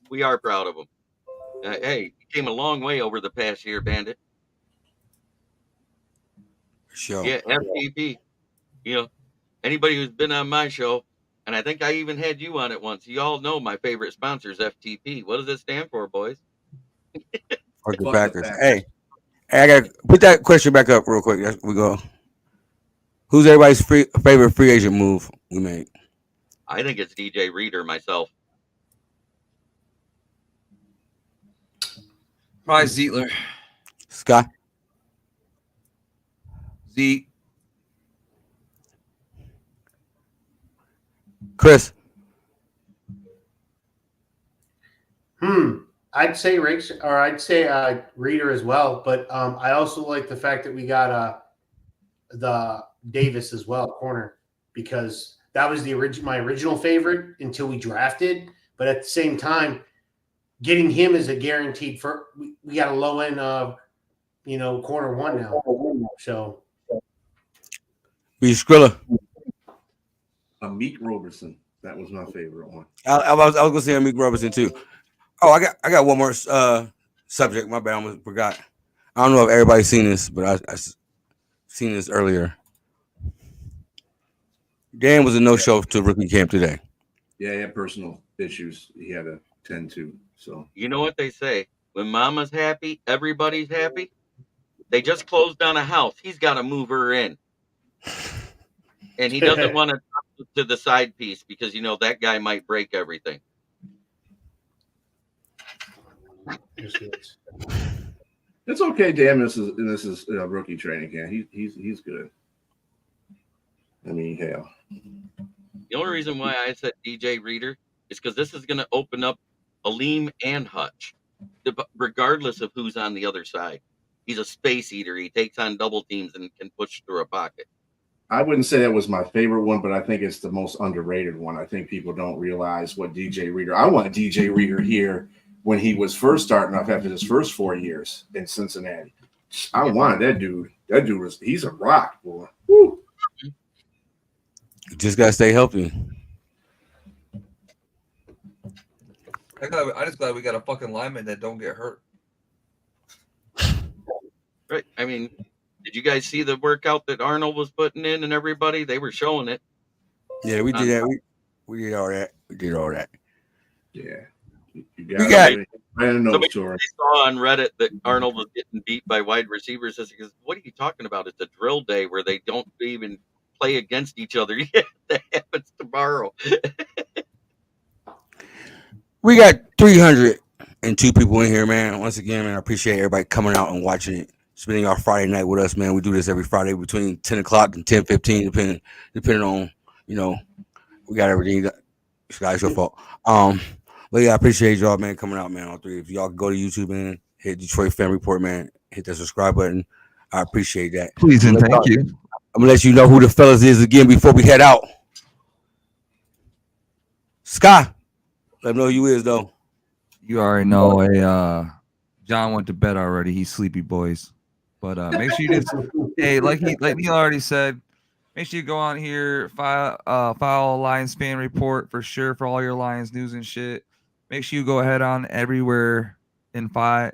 We are proud of him. Hey, you came a long way over the past year, Bandit. Sure. Yeah, FTP. You know, anybody who's been on my show, and I think I even had you on it once. You all know my favorite sponsor is FTP. What does it stand for, boys? Fuck the Packers. Hey, I gotta put that question back up real quick. We go. Who's everybody's favorite free agent move we made? I think it's DJ Reader myself. Probably Zietler. Scott. Zeke. Chris. I'd say Reader as well, but I also like the fact that we got the Davis as well, corner, because that was my original favorite until we drafted. But at the same time, getting him is a guaranteed for we got a low end corner one now. So Be Skrilla. Meek Robertson. That was my favorite one. I was gonna say Meek Robertson too. Oh, I got one more subject. My bad, I almost forgot. I don't know if everybody's seen this, but I seen this earlier. Dan was a no-show to rookie camp today. Yeah, he had personal issues he had to tend to. So you know what they say: when Mama's happy, everybody's happy. They just closed down a house. He's got to move her in, and he doesn't want to talk to the side piece because that guy might break everything. It's okay, Dan. This is rookie training camp. He's good. I mean, hell. The only reason why I said DJ Reader is because this is going to open up Aleem and Hutch, regardless of who's on the other side. He's a space eater. He takes on double teams and can push through a pocket. I wouldn't say that was my favorite one, but I think it's the most underrated one. I think people don't realize what DJ Reader. I want DJ Reader here when he was first starting off after his first 4 years in Cincinnati. I wanted that dude. That dude he's a rock, boy. Woo. You just gotta stay healthy. I just glad we got a fucking lineman that don't get hurt. Right. I mean, did you guys see the workout that Arnold was putting in and everybody? They were showing it. Yeah, we did that. We did all that. We did all that. Yeah. You We got I don't know, Somebody Tori. saw on Reddit that Arnold was getting beat by wide receivers. I said, what are you talking about? It's a drill day where they don't even play against each other yet. That happens tomorrow. we got 302 people in here, man. Once again, man, I appreciate everybody coming out and watching it, spending our Friday night with us, man. We do this every Friday between 10 o'clock and 10:15, depending on, we got everything. It's guys, your fault. But yeah, I appreciate y'all, man, coming out, man. All three. If y'all can go to YouTube, man, hit Detroit Fan Report, man, hit that subscribe button. I appreciate that. Please and thank you. I'm gonna let you know who the fellas is again before we head out. Sky, let me know who you is though. You already know. John went to bed already. He's sleepy, boys. But make sure you just like Neil already said. Make sure you go on here, file Lions Fan Report for sure for all your Lions news and shit. Make sure you go ahead on everywhere and got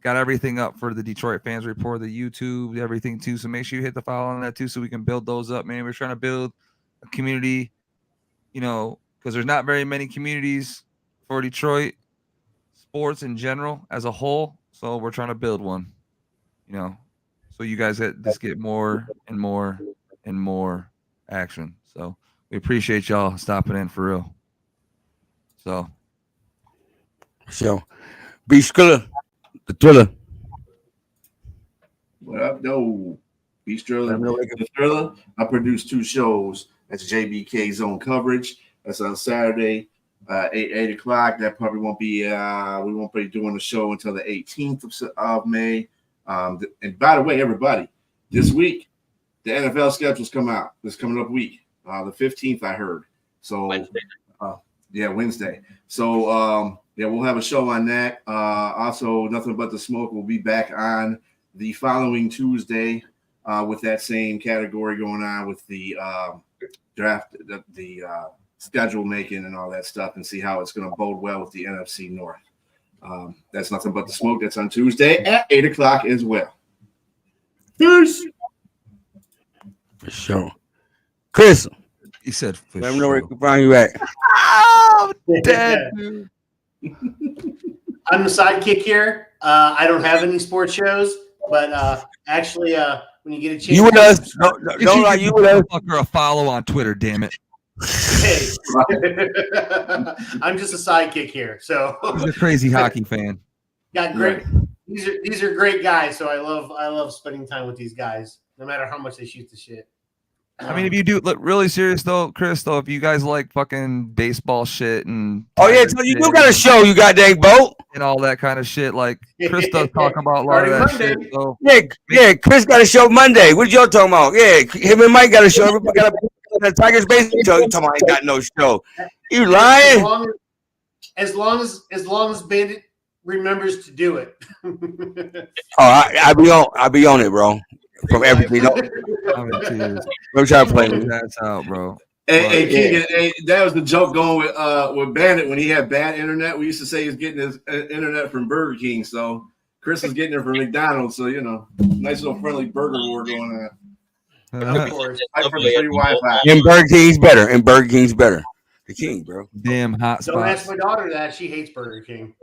everything up for the Detroit Fans Report, the YouTube, everything too. So make sure you hit the follow on that too, so we can build those up, man. We're trying to build a community, because there's not very many communities for Detroit sports in general as a whole. So we're trying to build one, so you guys get more and more and more action. So we appreciate y'all stopping in for real. So B Skrilla, the Thriller. What up, though? B Skrilla, the Thriller. I produced 2 shows. That's JBK Zone Coverage. That's on Saturday, 8 o'clock. That probably won't be. We won't be doing the show until the 18th of May. And by the way, everybody, this week the NFL schedules come out. This coming up week, the 15th, I heard. So Wednesday. Wednesday. So we'll have a show on that. Also, Nothing But the Smoke will be back on the following Tuesday with that same category going on with the draft, the schedule making and all that stuff, and see how it's going to bode well with the NFC North. That's Nothing But the Smoke. That's on Tuesday at 8 o'clock as well. Peace. For sure. Chris, he said, let me know where we can find you at. Oh, dead. I'm the sidekick here. I don't have any sports shows, but actually, when you get a chance, You with us? Don't lie. You with us? Fucker a follow on Twitter, damn it. Hey. I'm just a sidekick here. So he's a crazy hockey fan. Got great. These are great guys. So I love spending time with these guys, no matter how much they shoot the shit. I mean, if you do look really serious though, Chris, though, if you guys like fucking baseball shit and so you do got a show, you got dang boat and all that kind of shit, like Chris does talk about a lot of that shit. So Chris got a show Monday. What y'all talking about? Yeah, him and Mike got a show. Everybody got a Tigers baseball show. You talking about ain't got no show? You lying? As long as Bandit remembers to do it. I be on it, bro. From everything. I'm trying to play with that's out, bro. Hey, Keegan, that was the joke going with Bandit when he had bad internet. We used to say he's getting his internet from Burger King. So Chris is getting it from McDonald's. So nice little friendly burger war going on. Of course. Wi-Fi. And Burger King's better. The King, bro. Damn hot spots. Don't ask my daughter that. She hates Burger King.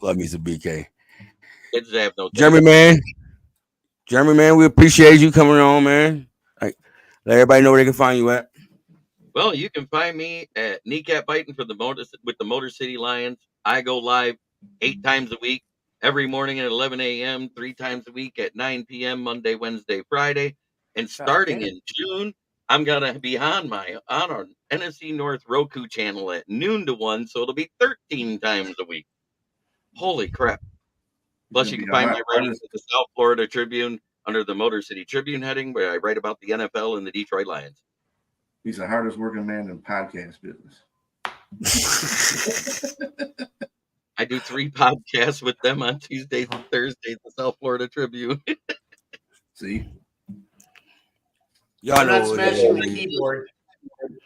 Love me some BK. Kids have no Jeremy, man, we appreciate you coming on, man. Like, let everybody know where they can find you at. Well, you can find me at Kneecap Biting with the Motor City Lions. I go live 8 times a week, every morning at 11 a.m., 3 times a week at 9 p.m., Monday, Wednesday, Friday. And starting in June, I'm going to be on our NFC North Roku channel at noon to 1, so it'll be 13 times a week. Holy crap. Plus, you can find my writings at the South Florida Tribune under the Motor City Tribune heading, where I write about the NFL and the Detroit Lions. He's the hardest working man in podcast business. I do 3 podcasts with them on Tuesdays and Thursdays, the South Florida Tribune. See? I'm not smashing the keyboard,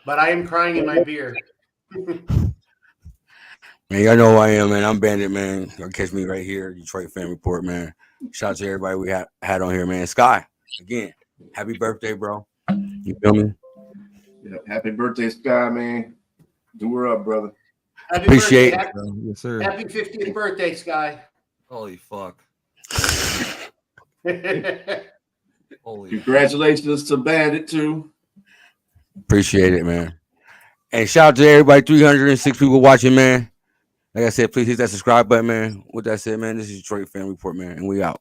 but I am crying in my beer. Man, y'all know who I am, man. I'm Bandit, man. Y'all catch me right here, Detroit Fan Report, man. Shout out to everybody we had on here, man. Sky, again, happy birthday, bro. You feel me? Yeah, happy birthday, Sky, man. Do her up, brother. Happy Appreciate birthday. it. Yes, sir. Happy 50th birthday, Sky. Holy fuck. Holy. Congratulations to Bandit, too. Appreciate it, man. And shout out to everybody, 306 people watching, man. Like I said, please hit that subscribe button, man. With that said, man, this is Detroit Fan Report, man, and we out.